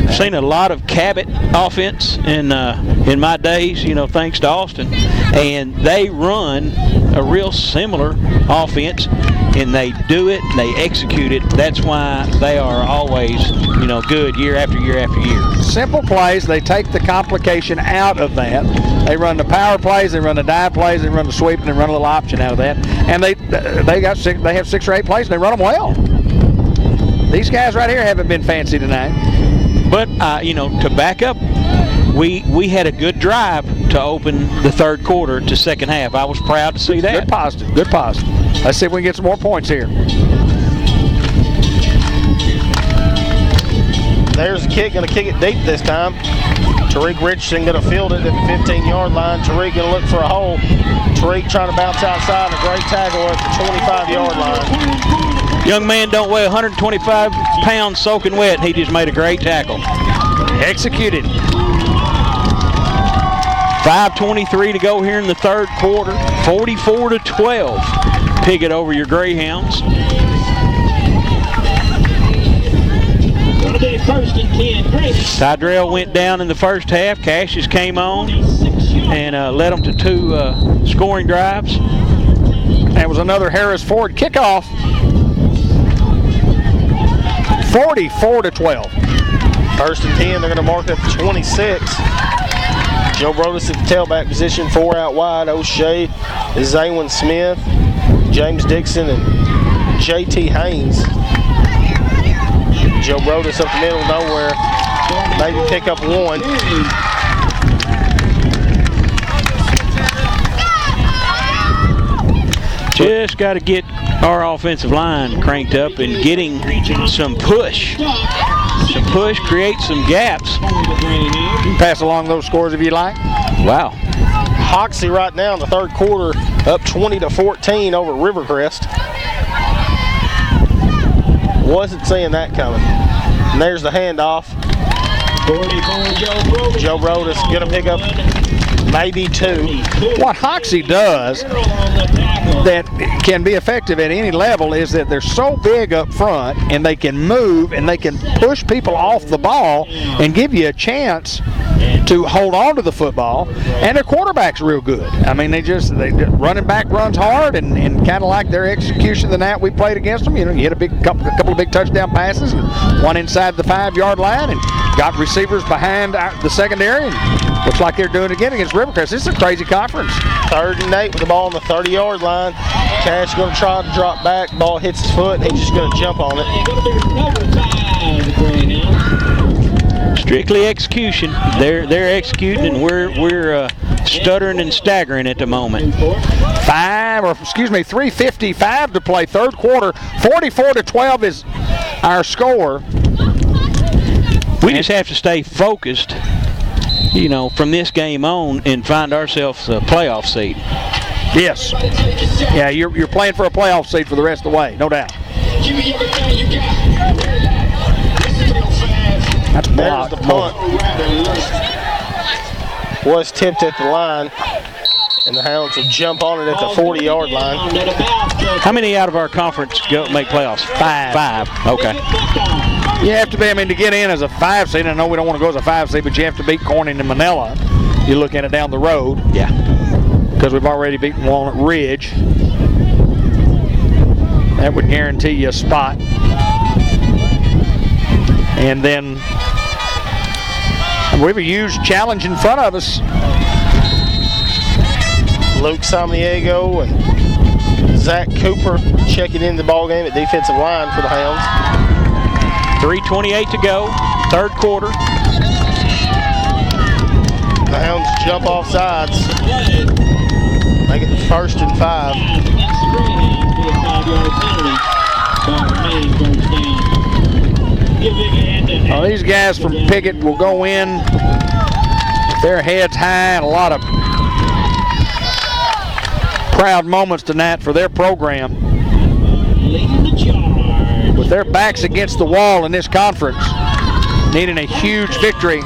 I've seen a lot of Cabot offense in my days, thanks to Austin, and they run a real similar offense, and they do it, they execute it. That's why they are always, good year after year after year. Simple plays, they take the complication out of that. They run the power plays, they run the dive plays, they run the sweep, and they run a little option out of that. And they have 6 or 8 plays, and they run them well. These guys right here haven't been fancy tonight. But, to back up, we had a good drive to open the 3rd quarter to 2nd half. I was proud to see that. Good positive, good positive. Let's see if we can get some more points here. There's a kick, going to kick it deep this time. Tariq Richardson going to field it at the 15-yard line. Tariq going to look for a hole. Tariq trying to bounce outside. A great tackle at the 25-yard line. Young man don't weigh 125 pounds soaking wet. He just made a great tackle. Executed. 5:23 to go here in the 3rd quarter. 44-12. Piggott over your Greyhounds. Going to be 1st and 10. Great. Tydrell went down in the 1st half. Cassius came on and led them to 2 scoring drives. That was another Harris Ford kickoff. 44-12. 1st and 10, they're going to mark at the 26. Joe Brodus at the tailback position, 4 out wide. O'Shea, Zaywin Smith, James Dixon, and J.T. Haynes. Joe Brodus up the middle, nowhere. Maybe pick up one. Just got to get our offensive line cranked up and getting some push. Some push, create some gaps. You can pass along those scores if you like. Wow. Hoxie right now in the third quarter up 20-14 over Rivercrest. Wasn't seeing that coming. And there's the handoff. Joe Brodus going to pick up maybe two. What Hoxie does that can be effective at any level is that they're so big up front and they can move and they can push people off the ball and give you a chance to hold on to the football, and their quarterback's real good. I mean, they running back runs hard, and kind of like their execution the night we played against them. You know, you hit a couple of big touchdown passes, and one inside the 5-yard line, and got receivers behind the secondary, and looks like they're doing it again against Rivercrest. This is a crazy conference. 3rd and 8 with the ball on the 30-yard line. Cash going to try to drop back. Ball hits his foot, and he's just going to jump on it. Strictly execution. They're executing, and we're stuttering and staggering at the moment. 3:55 to play, third quarter. 44-12 is our score. We just have to stay focused, you know, from this game on and find ourselves a playoff seat. Yes. Yeah, you're playing for a playoff seat for the rest of the way, no doubt. That's blocked. There's the punt. Was tipped at the line, and the Hounds will jump on it at the 40-yard line. How many out of our conference make playoffs? 5. Okay. You have to be, I mean, to get in as a 5 seed, I know we don't want to go as a 5 seed, but you have to beat Corning and Manila. You look at it down the road. Yeah. Because we've already beaten Walnut Ridge. That would guarantee you a spot. And then we have a huge challenge in front of us. Luke Samaniego and Zach Cooper checking in the ball game at defensive line for the Hounds. 3:28 to go, third quarter. The Hounds jump off sides. Make it 1st and 5. These guys from Piggott will go in with their heads high, and a lot of proud moments tonight for their program. With their backs against the wall in this conference, needing a huge victory.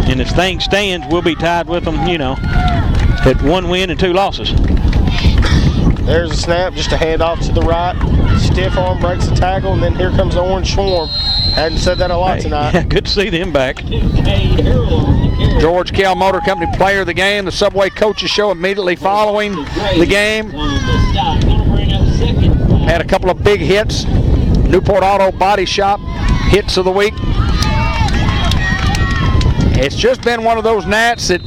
And if things stand, we'll be tied with them, you know, at 1 win and 2 losses. There's a snap, just a handoff to the right. Stiff arm breaks the tackle, and then here comes the Orange Swarm. Hadn't said that a lot tonight. Yeah, good to see them back. George Kell Motor Company player of the game. The Subway coaches show immediately following the game. Had a couple of big hits. Newport Auto Body Shop hits of the week. It's just been one of those nights that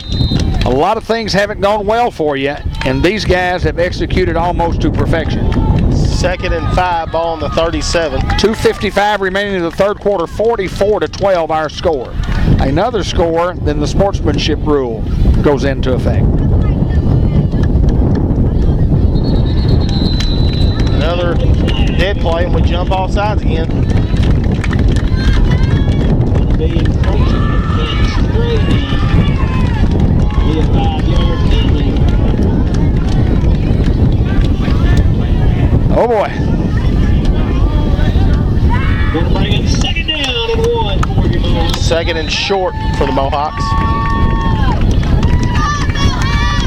a lot of things haven't gone well for you, and these guys have executed almost to perfection. 2nd and 5, ball on the 37. 2:55 remaining in the third quarter, 44-12 our score. Another score, then the sportsmanship rule goes into effect. Another dead play, and we jump off sides again. Oh boy. Gonna bring it 2nd down and 1 for your Mohawks. 2nd and short for the Mohawks.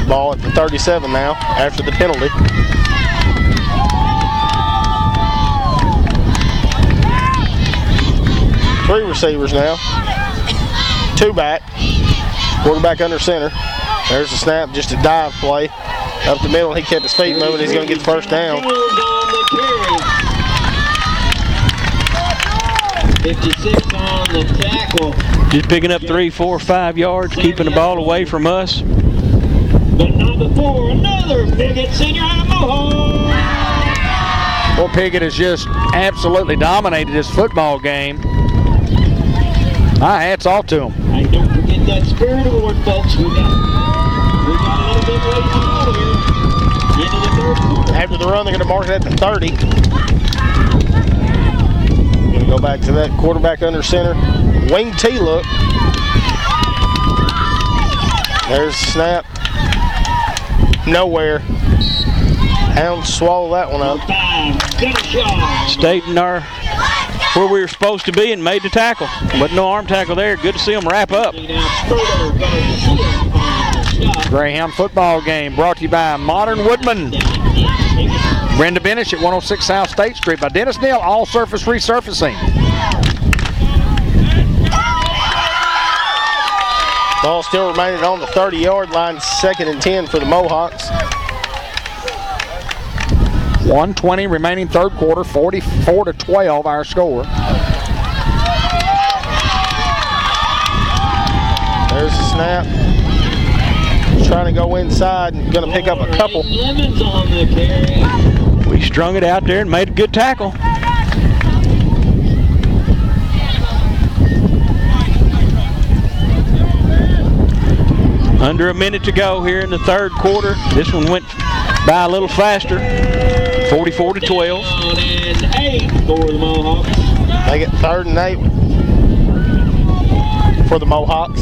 Ball at the 37 now after the penalty. Three receivers now. 2 back. Quarterback under center. There's the snap, just a dive play. Up the middle, he kept his feet moving. He's going to get the first down. 56 on the tackle. Just picking up 3, 4, 5 yards, keeping the ball away from us. But not before another Piggott Senior High Mohawk. Well, Piggott has just absolutely dominated this football game. My hat's off to him. Hey, don't forget that spirit award, folks. We got a little bit ways to go here. Into the third quarter. After the run, they're going to mark it at the 30. Going to go back to that quarterback under center. Wing T look. There's the snap. Nowhere. Hounds swallow that one up. Stayed in our where we were supposed to be and made the tackle. But no arm tackle there. Good to see them wrap up. Greyhound football game brought to you by Modern Woodman. Brenda Benish at 106 South State Street by Dennis Neal, all surface resurfacing. Ball still remaining on the 30-yard line, 2nd and 10 for the Mohawks. 1:20 remaining third quarter, 44-12 our score. There's the snap. Trying to go inside and going to pick up a couple. Lemons on the carry. We strung it out there and made a good tackle. Under a minute to go here in the third quarter. This one went by a little faster. 44-12. And 8 for the Mohawks. They get 3rd and 8 for the Mohawks.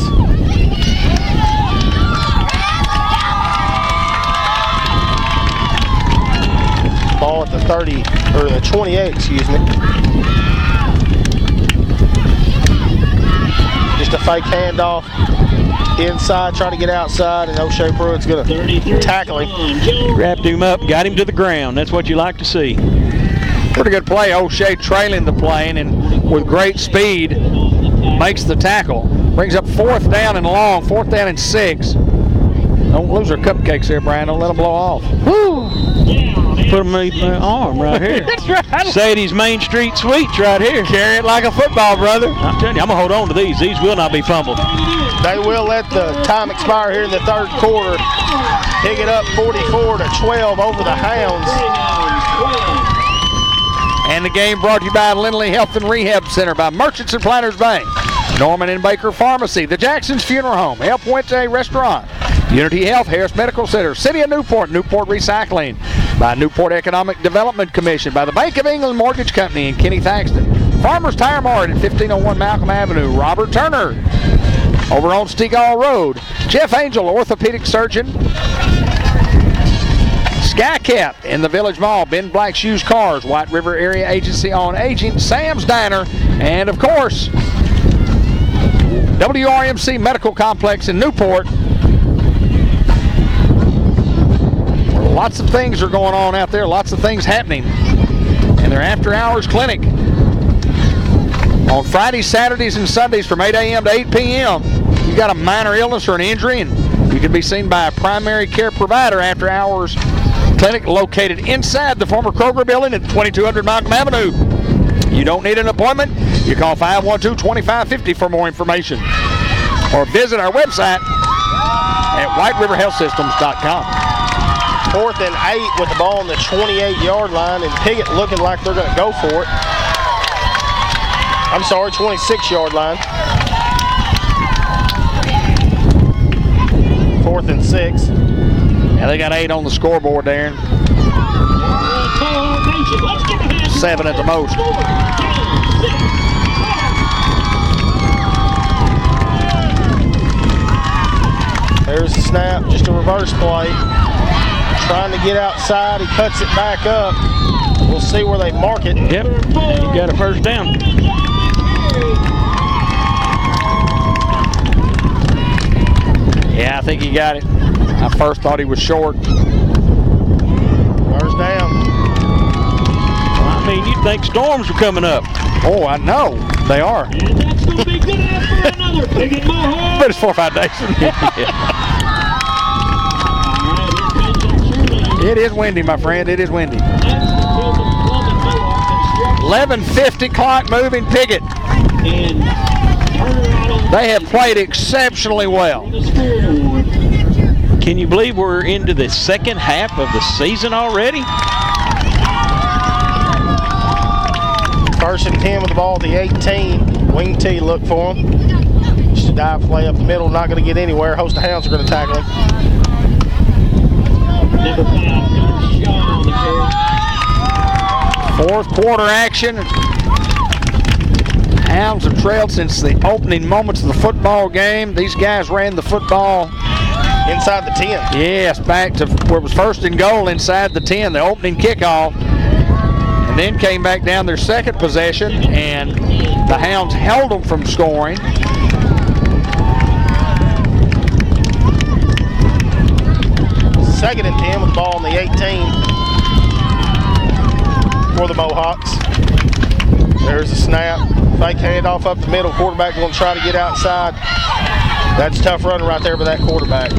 Ball at the 30, or the 28, excuse me. Just a fake handoff. Inside, trying to get outside, and O'Shea Pruitt's going to tackle him. Grabbed him up, got him to the ground. That's what you like to see. Pretty good play. O'Shea trailing the plane and with great speed makes the tackle. Brings up 4th down and long, 4th down and 6. Don't lose our cupcakes there, Brian. Don't let them blow off. Woo! Put him in my arm right here. That's right. Sadie's Main Street Sweets right here. Carry it like a football, brother. I'm telling you, I'm going to hold on to these. These will not be fumbled. They will let the time expire here in the third quarter. Pick it up 44-12 over the Hounds. And the game brought to you by Lindley Health and Rehab Center, by Merchants and Planters Bank, Norman and Baker Pharmacy, the Jacksons Funeral Home, El Puente Restaurant, Unity Health, Harris Medical Center, City of Newport, Newport Recycling, by Newport Economic Development Commission, by the Bank of England Mortgage Company in Kenny Thaxton, Farmers Tire Mart at 1501 Malcolm Avenue, Robert Turner over on Stegall Road, Jeff Angel, orthopedic surgeon, Skycap in the Village Mall, Ben Black Shoes Cars, White River Area Agency on Aging, Sam's Diner, and of course, WRMC Medical Complex in Newport. Lots of things are going on out there, lots of things happening. And their after-hours clinic on Fridays, Saturdays, and Sundays from 8 a.m. to 8 p.m. You got a minor illness or an injury, and you can be seen by a primary care provider after-hours clinic located inside the former Kroger building at 2200 Malcolm Avenue. You don't need an appointment. You call 512-2550 for more information. Or visit our website at whiteriverhealthsystems.com. 4th and 8 with the ball on the 28-yard line, and Piggott looking like they're going to go for it. I'm sorry, 26-yard line. 4th and 6. Yeah, they got 8 on the scoreboard there. 7 at the most. There's the snap, just a reverse play. Trying to get outside, he cuts it back up. We'll see where they mark it. Yep, and you got a first down. Yeah, I think he got it. I first thought he was short. First down. I mean, you'd think storms were coming up. Oh, I know. They are. And that's going to be good enough for another Piggott Mohawk. But it's 4 or 5 days. It is windy, my friend. It is windy. 11:50 clock moving Piggott. They have played exceptionally well. Can you believe we're into the second half of the season already? First and 10 with the ball at the 18. Wing T, look for him. Just a dive play up the middle, not going to get anywhere. Host of Hounds are going to tackle him. Number 5, Shaw on the carry. Fourth quarter action. Hounds have trailed since the opening moments of the football game. These guys ran the football Inside the 10. yes, back to where it was first and goal inside the 10, the opening kickoff. And then came back down their second possession, and the Hounds held them from scoring. Second and 10 with the ball on the 18 for the Mohawks. There's a snap. Fake handoff up the middle. Quarterback going to try to get outside. That's a tough running right there by that quarterback.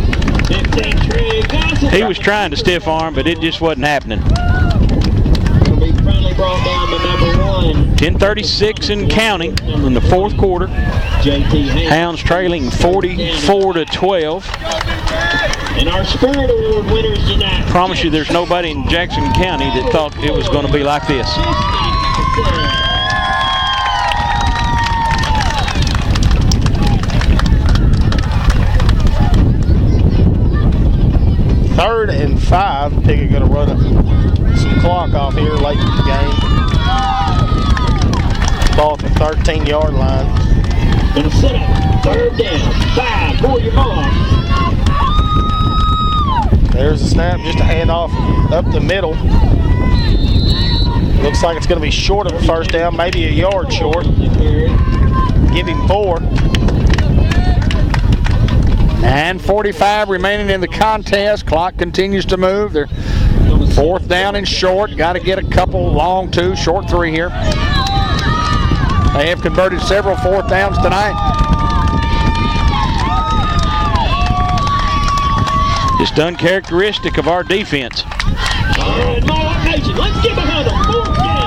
15, Trey Gossett. He was trying to stiff arm, but it just wasn't happening. Will be finally brought down by number 1. 10:36 and counting in the fourth quarter. JT Haynes. Hounds trailing 44-12. And our Spirit Award winners tonight. Promise you there's nobody in Jackson County that thought it was going to be like this. Third and 5. Piggott going to run some clock off here late in the game. Ball at the 13-yard line. Gonna set up. Third down. 5 for your Mohawks. There's a snap, just a handoff up the middle. Looks like it's going to be short of a first down, maybe a yard short. Give him 4. 9:45 remaining in the contest. Clock continues to move. They're fourth down and short. Got to get a couple, long 2, short 3 here. They have converted several fourth downs tonight. Just uncharacteristic of our defense. All right, Mohawk Nation, let's get behind them. 4th down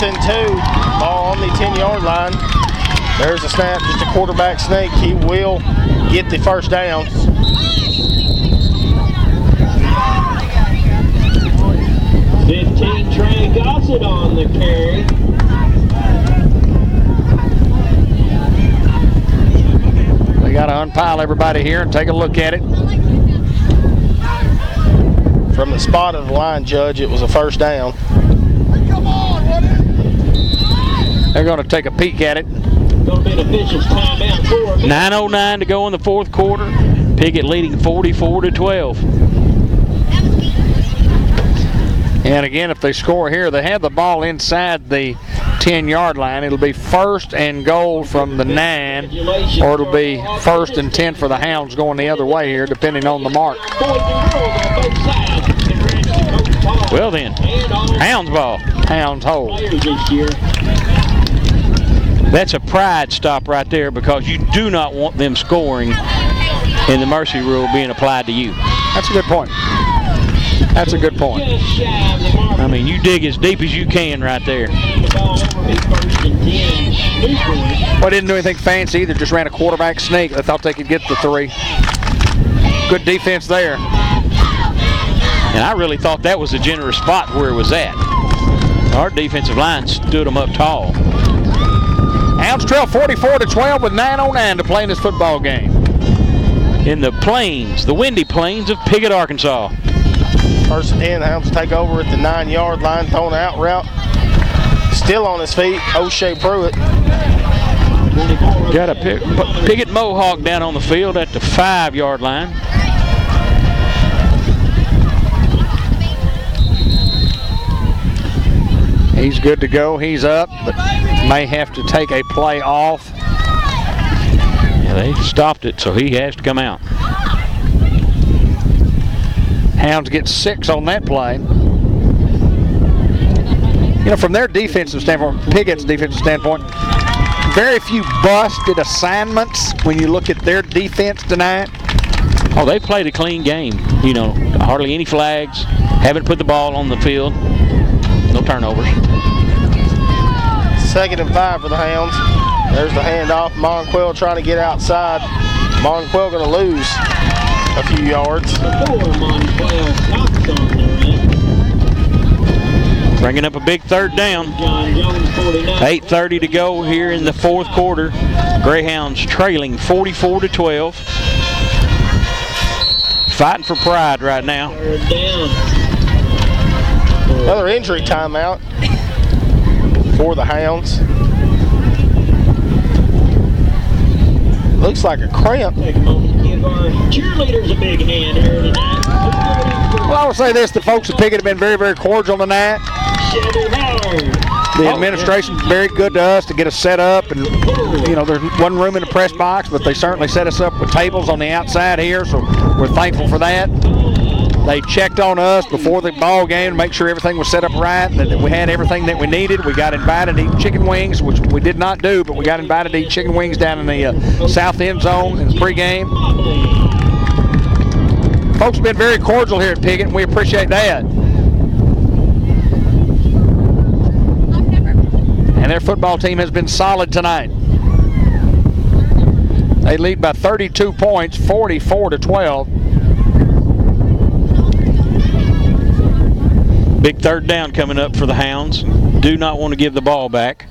and 2. 4th and 2. Ball on the 10-yard line. There's a snap, just a quarterback sneak. He will get the first down. Trey Gossett on the carry. They got to unpile everybody here and take a look at it. From the spot of the line judge, it was a first down. They're going to take a peek at it. Going to be an official's timeout. 9:09 to go in the fourth quarter. Piggott leading 44-12. And again, if they score here, they have the ball inside the 10-yard line. It'll be first and goal from the 9, or it'll be first and 10 for the Hounds going the other way here, depending on the mark. Well then, Hounds ball. Hounds hold. That's a pride stop right there, because you do not want them scoring and the mercy rule being applied to you. That's a good point. That's a good point. I mean, you dig as deep as you can right there. Well, didn't do anything fancy either, just ran a quarterback sneak. They thought they could get the 3. Good defense there. And I really thought that was a generous spot where it was at. Our defensive line stood them up tall. Hounds trail 44-12 with 9:09 to play in this football game. In the plains, the windy plains of Piggott, Arkansas. First and 10, Hounds take over at the 9-yard line, throwing an out route. Still on his feet, O'Shea Pruitt. Got a Piggott Mohawk down on the field at the 5-yard line. He's good to go. He's up, but may have to take a play off. Yeah, they stopped it, so he has to come out. Hounds get 6 on that play. You know, from their defensive standpoint, Piggott's defensive standpoint, very few busted assignments when you look at their defense tonight. Oh, they played a clean game. You know, hardly any flags. Haven't put the ball on the field. No turnovers. 2nd and 5 for the Hounds. There's the handoff. Monquell trying to get outside. Monquell going to lose a few yards. Bringing up a big third down. John Jones, 49. 8:30 to go here in the fourth quarter. Greyhounds trailing 44-12. Fighting for pride right now. Third down. Another injury timeout for the Hounds. Looks like a cramp. Take a moment to give our cheerleaders a big hand here tonight. Well, I will say this, the folks at Piggott have been very, very cordial tonight. Chevy Howard. The administration's very good to us to get us set up, and you know, there's one room in the press box, but they certainly set us up with tables on the outside here, so we're thankful for that. They checked on us before the ball game to make sure everything was set up right, and that we had everything that we needed. We got invited to eat chicken wings, which we did not do, but we got invited to eat chicken wings down in the south end zone in pregame. Folks have been very cordial here at Piggott, and we appreciate that. And their football team has been solid tonight. They lead by 32 points, 44-12. Big third down coming up for the Hounds. Do not want to give the ball back.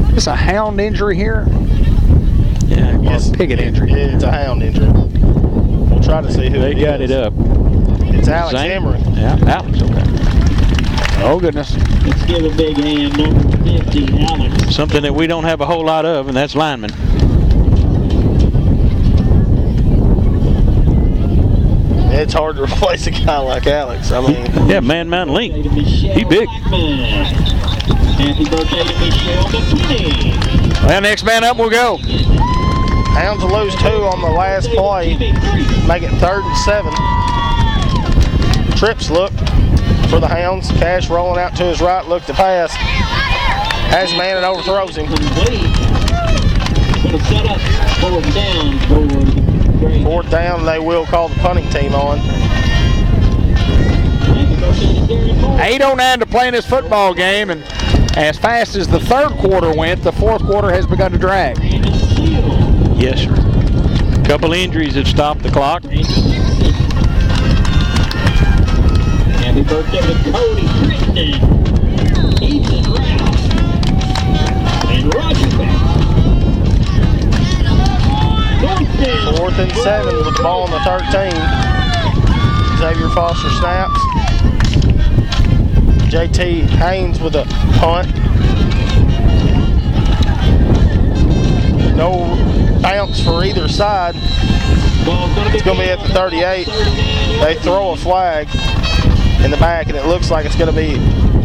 Is this a Hound injury here? Yeah, Yes. Piggott injury. It's a Hound injury. We'll try to see who they it got is. it up. It's Alex Zane? Emery. Yeah, Alex, okay. Oh, goodness. Let's give a big hand, number 50, Alex. Something that we don't have a whole lot of, and that's linemen. It's hard to replace a guy like Alex. I mean, Yeah, man, link. He big. Happy birthday to Michelle McKinney. Well, next man up will go. Hounds will lose 2 on the last play. Make it 3rd and 7. Trips look for the Hounds. Cash rolling out to his right, look to pass. Has man and overthrows him. Complete. Gonna set up 4th down for the Greyhound. 4th down, they will call the punting team on. Happy birthday to Darren Moore. 8:09 to play in this football game, and as fast as the third quarter went, the fourth quarter has begun to drag. Brandon Seal. Yes, sir. Couple injuries have stopped the clock. Happy birthday to Cody Crittenden, Ethan Rouse, and Roger Beck. 4th and 7 with the ball on the 13. Xavier Foster snaps. JT Haynes with a punt. No bounce for either side. It's going to be at the 38. They throw a flag in the back, and it looks like it's going to be a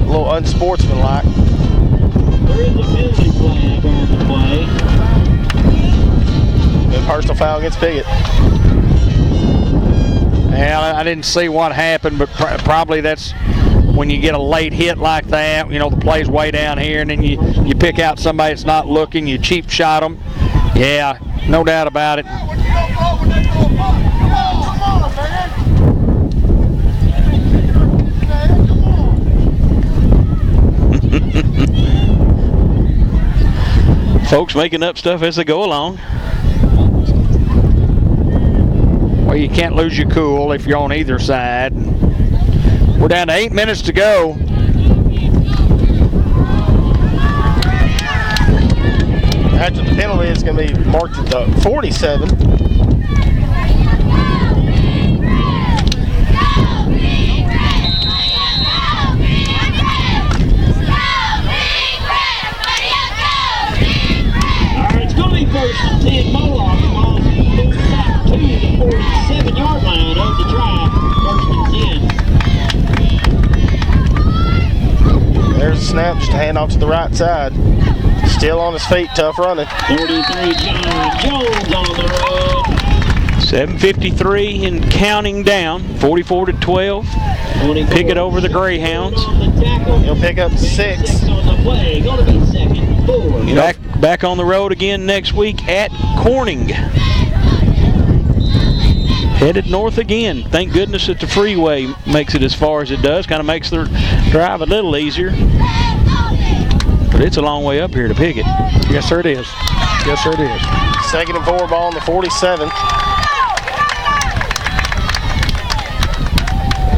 little unsportsmanlike. There is a penalty flag on the play. And personal foul against Piggott. Yeah, I didn't see what happened, but probably that's when you get a late hit like that. You know, the play's way down here, and then you pick out somebody that's not looking, you cheap shot them. Yeah, no doubt about it. Folks making up stuff as they go along. Well, you can't lose your cool if you're on either side. We're down to 8 minutes to go. After the penalty, it's going to be marked at the 47. It's going to be 1st and 10. Moloch calls it back to the 47-yard line of the drive. 1st and 10. There's a snap, just a handoff to the right side. Still on his feet, tough running. 33, John Jones on the road. 7:53 and counting down. 44-12. Piggott over the Greyhounds. He'll pick up 6. On the play. Going to be 2nd and 4. Back on the road again next week at Corning. Headed north again. Thank goodness that the freeway makes it as far as it does. Kind of makes the drive a little easier. But it's a long way up here to Piggott. Yes, sir, it is. Yes, sir, it is. 2nd and 4, ball on the 47.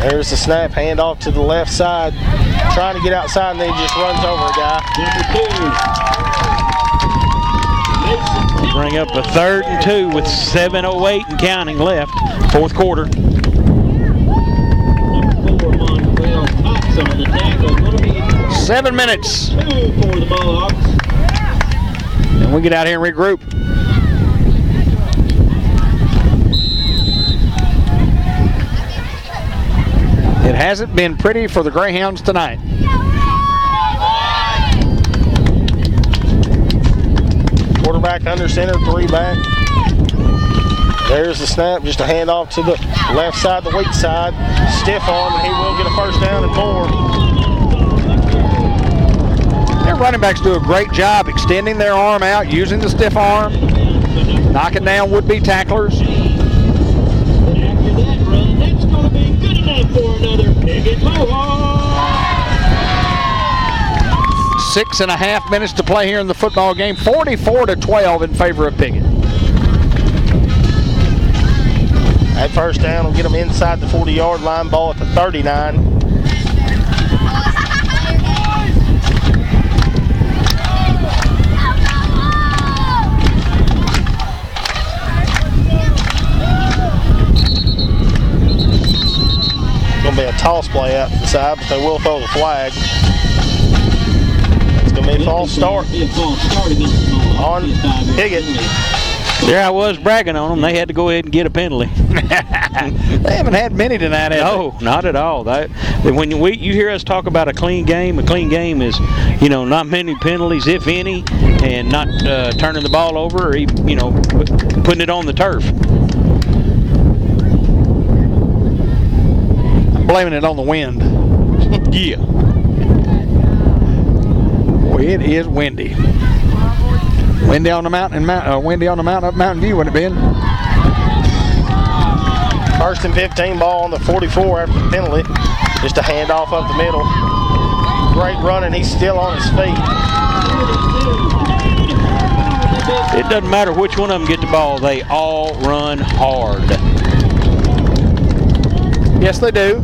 There's the snap, handoff to the left side. Trying to get outside and then he just runs over a guy. Bring up a 3rd and 2 with 7:08 and counting left, 4th quarter. 7 minutes. 2 for the Mohawks. And we get out here and regroup. It hasn't been pretty for the Greyhounds tonight. Quarterback under center, 3 back. There's the snap, just a handoff to the left side, the weak side. Stiff arm, and he will get a 1st down and 4. Their running backs do a great job extending their arm out, using the stiff arm, knocking down would-be tacklers. After that run, that's going to be good enough for another Piggott Mohawk. 6.5 minutes to play here in the football game. 44-12 in favor of Piggott. That 1st down will get them inside the 40-yard line, ball at the 39. Going to be a toss play out to the side, but they will throw the flag. It's going to be a false start on Piggott. There I was bragging on them. They had to go ahead and get a penalty. They haven't had many tonight, have No, not at all. When you hear us talk about a clean game is, not many penalties, if any, and not turning the ball over or, putting it on the turf. I'm blaming it on the wind. Yeah. Boy, it is windy. Windy on the mountain, windy on the mountain up Mountain View, would it been? 1st and 15, ball on the 44 after the penalty. Just a handoff up the middle. Great running, he's still on his feet. It doesn't matter which one of them get the ball, they all run hard. Yes, they do.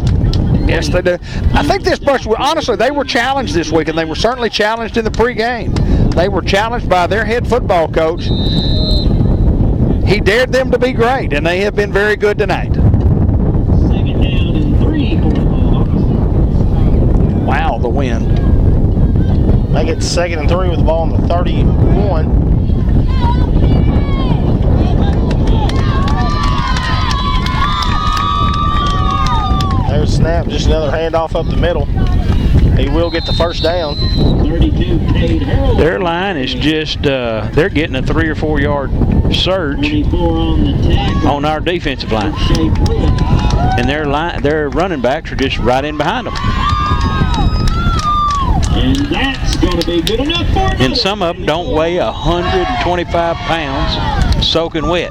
Yes, they do. I think this bunch, honestly, they were challenged this week, and they were certainly challenged in the pregame. They were challenged by their head football coach. He dared them to be great, and they have been very good tonight. 2nd down and 3 for the Mohawks. Wow, the wind. They get 2nd and 3 with the ball on the 31. There's a snap, just another handoff up the middle. He will get the 1st down. 32, Cade Harold. Their line is just, they're getting a 3 or 4 yard surge 24 on the tackle. on our defensive line. Shea Pruitt. And their running backs are just right in behind them. And that's going to be good enough for another. And some of them don't weigh 125 pounds soaking wet.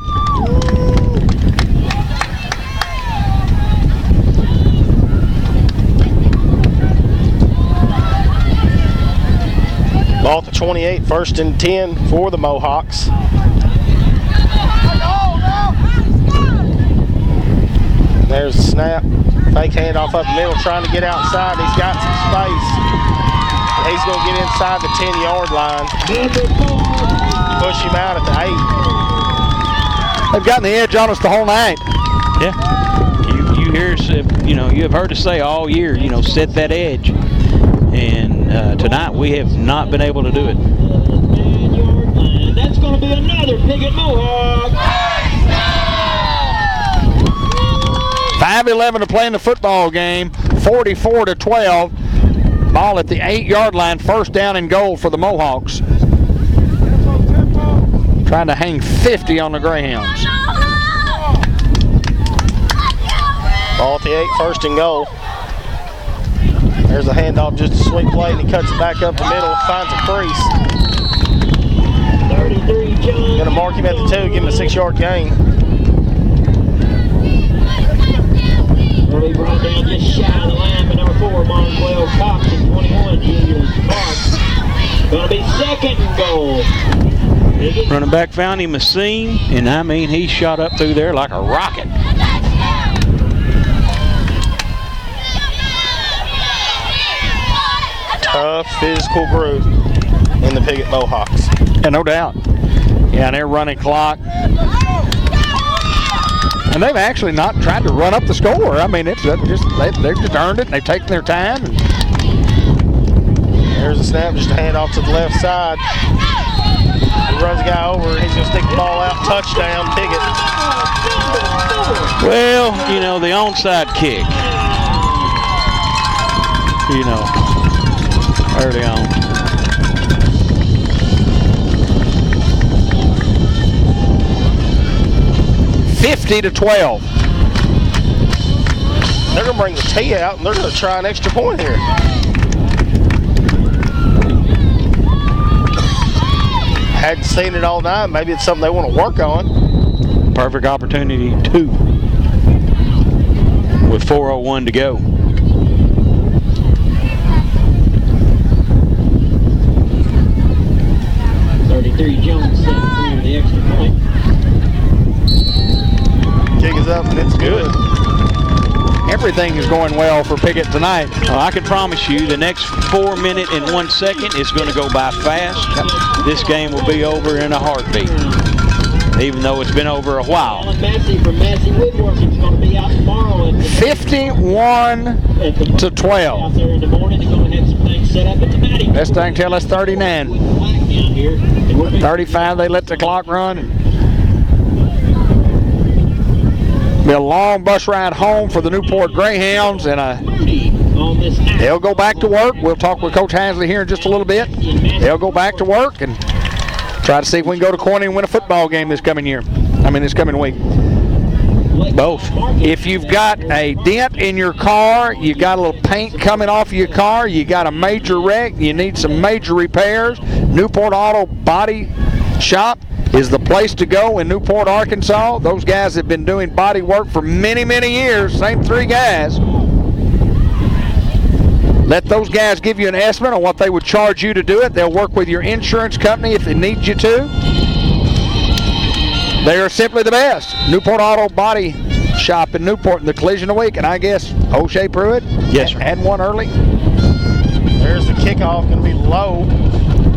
Ball at the 28, 1st and 10 for the Mohawks. There's the snap. Fake handoff up the middle, trying to get outside. He's got some space. He's going to get inside the 10-yard line. Push him out at the 8. They've gotten the edge on us the whole night. Yeah. You hear us, you have heard us say all year, set that edge. And tonight we have not been able to do it. That's going to be another Piggott Mohawk. 5:11 to play in the football game. 44-12. Ball at the 8-yard line. 1st down and goal for the Mohawks. Trying to hang 50 on the Greyhounds. Ball at the 8, 1st and goal. There's a handoff, just a sweet play, and he cuts it back up the middle, finds a crease. 33, John. Going to mark him at the 2, give him a 6-yard gain. Early brought down just shy of the line by number 4, Monquell Cox, and 21, Julius Parks. Going to be 2nd and goal. Running back found him a seam, and I mean he shot up through there like a rocket. tough physical group in the Piggott Mohawks. Yeah, no doubt. Yeah, and they're running clock. And they've actually not tried to run up the score. I mean, it's they've just earned it, and they've taken their time. There's a snap, just a handoff to the left side. He runs the guy over, and he's going to stick the ball out. Touchdown, Piggott. Well, you know, the onside kick. You know, early on. $50-12. They're going to bring the tee out, and they're going to try an extra point here. Hadn't seen it all night. Maybe it's something they want to work on. Perfect opportunity, too, with 4:01 to go. Jones set for the extra point. Kick is up, and it's good. Everything is going well for Piggott tonight. I can promise you the next 4 minutes and 1 second is going to go by fast. This game will be over in a heartbeat, even though it's been over a while. 51-12. Best thing tell us 39. 35, they let the clock run. Be a long bus ride home for the Newport Greyhounds, and they'll go back to work. We'll talk with Coach Hasley here in just a little bit. They'll go back to work and try to see if we can go to Corning and win a football game this coming year. This coming week. Both. If you've got a dent in your car, you got a little paint coming off of your car, you got a major wreck, you need some major repairs, Newport Auto Body Shop is the place to go in Newport, Arkansas. Those guys have been doing body work for many, many years, same 3 guys. Let those guys give you an estimate on what they would charge you to do it. They'll work with your insurance company if they need you to. They are simply the best. Newport Auto Body Shop in Newport in the collision of the week, and I guess O'Shea Pruitt had one early. There's the kickoff, going to be low.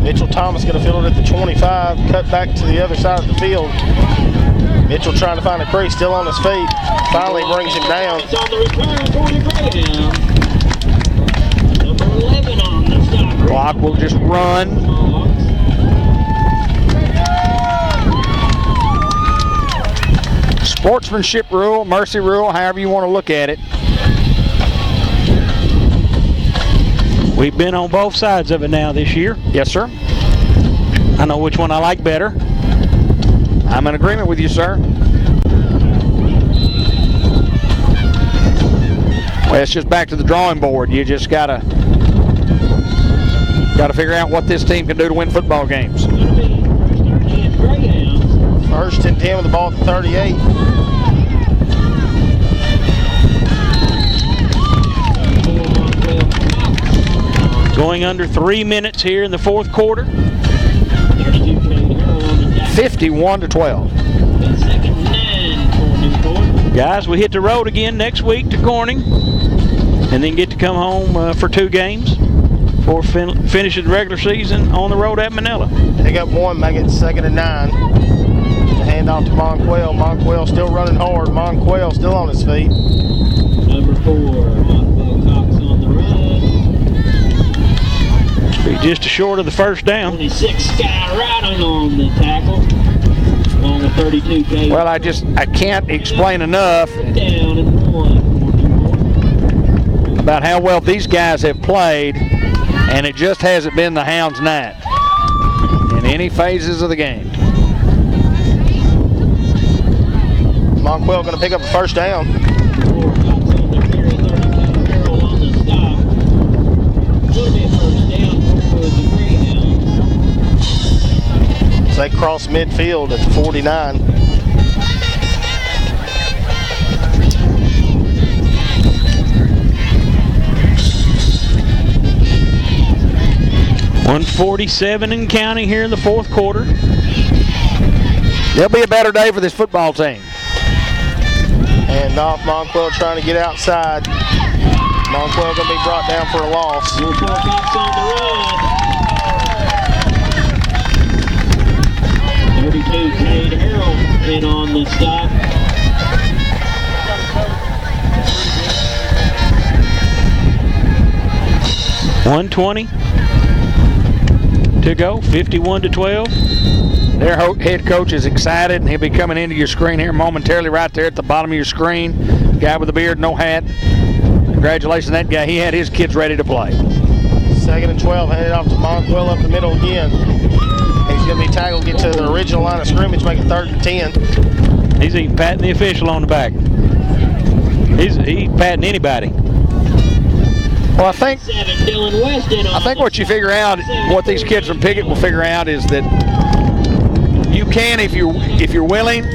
Mitchell Thomas going to field it at the 25, cut back to the other side of the field. Mitchell trying to find a crease, still on his feet. Finally brings him down. It's on the return for the Greyhound. Number 11 on the stop. Clock will just run. Sportsmanship rule, mercy rule, however you want to look at it. We've been on both sides of it now this year. Yes, sir. I know which one I like better. I'm in agreement with you, sir. Well, it's just back to the drawing board. You just gotta figure out what this team can do to win football games. First and 10 with the ball at the 38. Going under 3 minutes here in the fourth quarter. 51-12. Guys, we hit the road again next week to Corning, and then get to come home for 2 games before finishing the regular season on the road at Manila. Pick up 1, make it 2nd and 9. The handoff to Monquell. Monquell still running hard. Monquell still on his feet. Number 4, Monquell Cox on the run. Be just short of the first down. 26 Sky riding on the tackle. On the 32K. Well, I can't explain enough Down and 1. about how well these guys have played, and it just hasn't been the Hounds' night in any phases of the game. Monquell going to pick up a first down. They cross midfield at 49. .147 and counting here in the fourth quarter. There'll be a better day for this football team. And off Monquell trying to get outside. Monquell going to be brought down for a loss. Newport Cox on the run. 32, Cade Harrell in on the stop. $120 to go, 51-12. Their head coach is excited, and he'll be coming into your screen here momentarily right there at the bottom of your screen. Guy with the beard, no hat. Congratulations to that guy. He had his kids ready to play. 2nd and 12, handed off to Monquell up the middle again. He's going to be tackled, get to the original line of scrimmage, make it 3rd and 10. He's even patting the official on the back. He's patting anybody. Well, I think Dylan West in on what you figure out, what these kids from Piggott will figure out is that you can, if you're willing,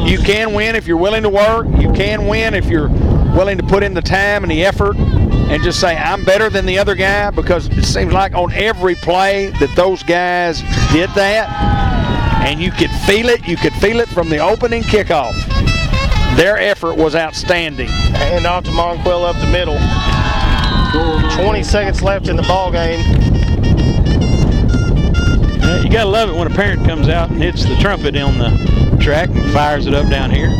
you can win if you're willing to work. You can win if you're willing to put in the time and the effort and just say, I'm better than the other guy, because it seems like on every play that those guys did that, and you could feel it. You could feel it from the opening kickoff. Their effort was outstanding. Hand off to Monquell up the middle. 20 seconds left in the ball game. You gotta love it when a parent comes out and hits the trumpet on the track and fires it up down here.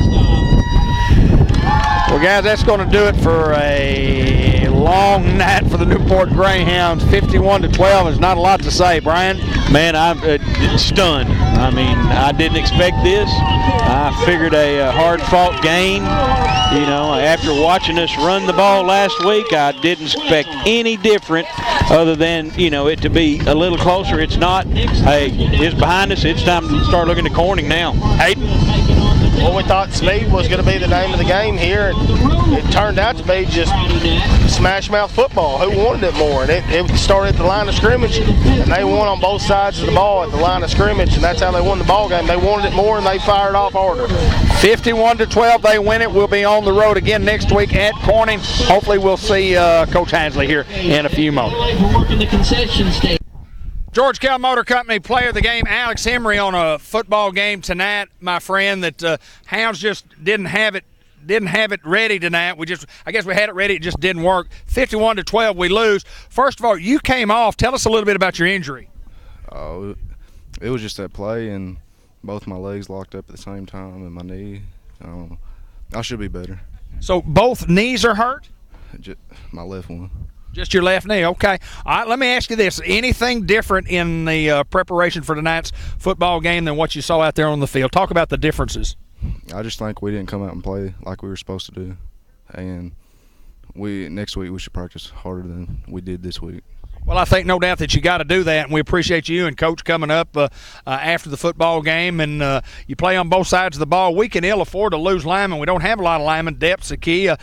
Well, guys, that's going to do it for a long night for the Newport Greyhounds. 51-12 is not a lot to say, Brian. Man, I'm stunned. I mean, I didn't expect this. I figured a hard-fought game. You know, after watching us run the ball last week, I didn't expect any different other than, you know, it to be a little closer. It's not. Hey, it's behind us. It's time to start looking at Corning now. Hayden. Well, we thought speed was going to be the name of the game here. It turned out to be just smash mouth football. Who wanted it more? And it started at the line of scrimmage, and they won on both sides of the ball at the line of scrimmage, and that's how they won the ball game. They wanted it more, and they fired off harder. 51-12, they win it. We'll be on the road again next week at Corning. Hopefully we'll see Coach Hansley here in a few moments. George Kell Motor Company player of the game, Alex Emery, on a football game tonight, my friend, that Hounds just didn't have it ready tonight. I guess we had it ready, it just didn't work. 51-12, we lose. First of all, you came off. Tell us a little bit about your injury. Oh, it was just that play, and both my legs locked up at the same time, and my knee. I should be better. So both knees are hurt? Just my left one. Just your left knee, okay. All right, let me ask you this. Anything different in the preparation for tonight's football game than what you saw out there on the field? Talk about the differences. I just think we didn't come out and play like we were supposed to do. And next week we should practice harder than we did this week. Well, I think no doubt that you got to do that, and we appreciate you and Coach coming up after the football game. And you play on both sides of the ball. We can ill afford to lose linemen. We don't have a lot of linemen. Depth's the key.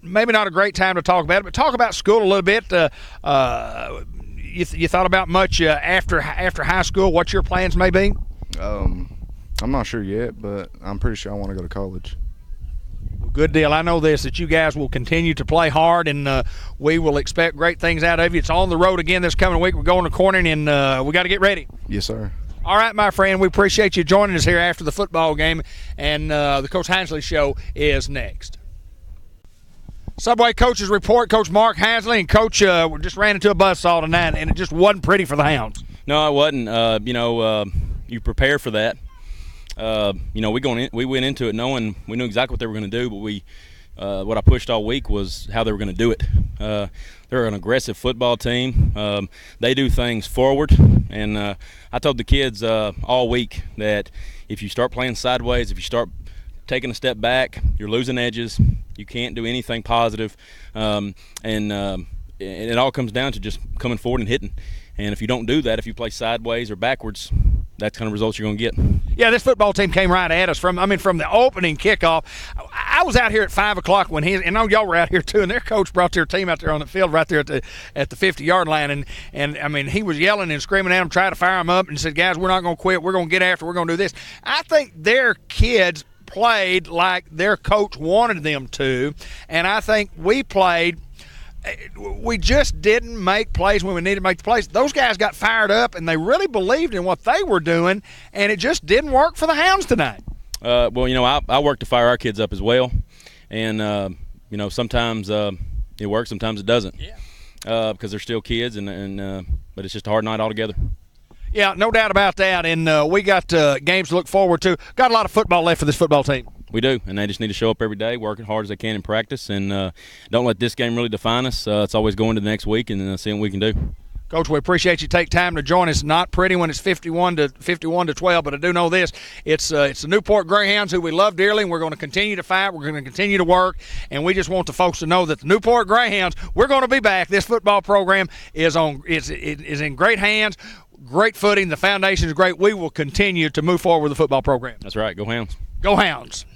Maybe not a great time to talk about it, but talk about school a little bit. You thought about much after high school, what your plans may be? I'm not sure yet, but I'm pretty sure I want to go to college. Good deal. I know this, that you guys will continue to play hard, and we will expect great things out of you. It's on the road again this coming week. We're going to Corning, and we got to get ready. Yes, sir. All right, my friend, we appreciate you joining us here after the football game, and the Coach Hansley Show is next. Subway Coaches Report, Coach Mark Hansley, and Coach just ran into a buzzsaw tonight, and it just wasn't pretty for the Hounds. No, it wasn't. You prepare for that. We went into it knowing we knew exactly what they were going to do, but what I pushed all week was how they were going to do it. They're an aggressive football team. They do things forward, and I told the kids all week that if you start playing sideways, if you start taking a step back, you're losing edges. You can't do anything positive, and it all comes down to just coming forward and hitting. And if you don't do that, if you play sideways or backwards, that's the kind of results you're going to get. Yeah, this football team came right at us from the opening kickoff. I was out here at 5 o'clock when and I know y'all were out here too, and their coach brought their team out there on the field right there at the 50-yard line, and I mean, he was yelling and screaming at them, trying to fire them up, and said, guys, we're not going to quit. We're going to get after. We're going to do this. I think their kids played like their coach wanted them to, and I think we just didn't make plays when we needed to make the plays. Those guys got fired up, and they really believed in what they were doing, and it just didn't work for the Hounds tonight. I work to fire our kids up as well. And, sometimes, it works. Sometimes it doesn't. Yeah. Because they're still kids, but it's just a hard night altogether. Yeah, no doubt about that. And we got games to look forward to. Got a lot of football left for this football team. We do, and they just need to show up every day, work as hard as they can in practice, and don't let this game really define us. It's always going to the next week and seeing what we can do. Coach, we appreciate you take time to join us. Not pretty when it's 51 to 12, but I do know this: it's the Newport Greyhounds, who we love dearly, and we're going to continue to fight. We're going to continue to work, and we just want the folks to know that the Newport Greyhounds, we're going to be back. This football program is in great hands. Great footing. The foundation is great. We will continue to move forward with the football program. That's right. Go Hounds. Go Hounds.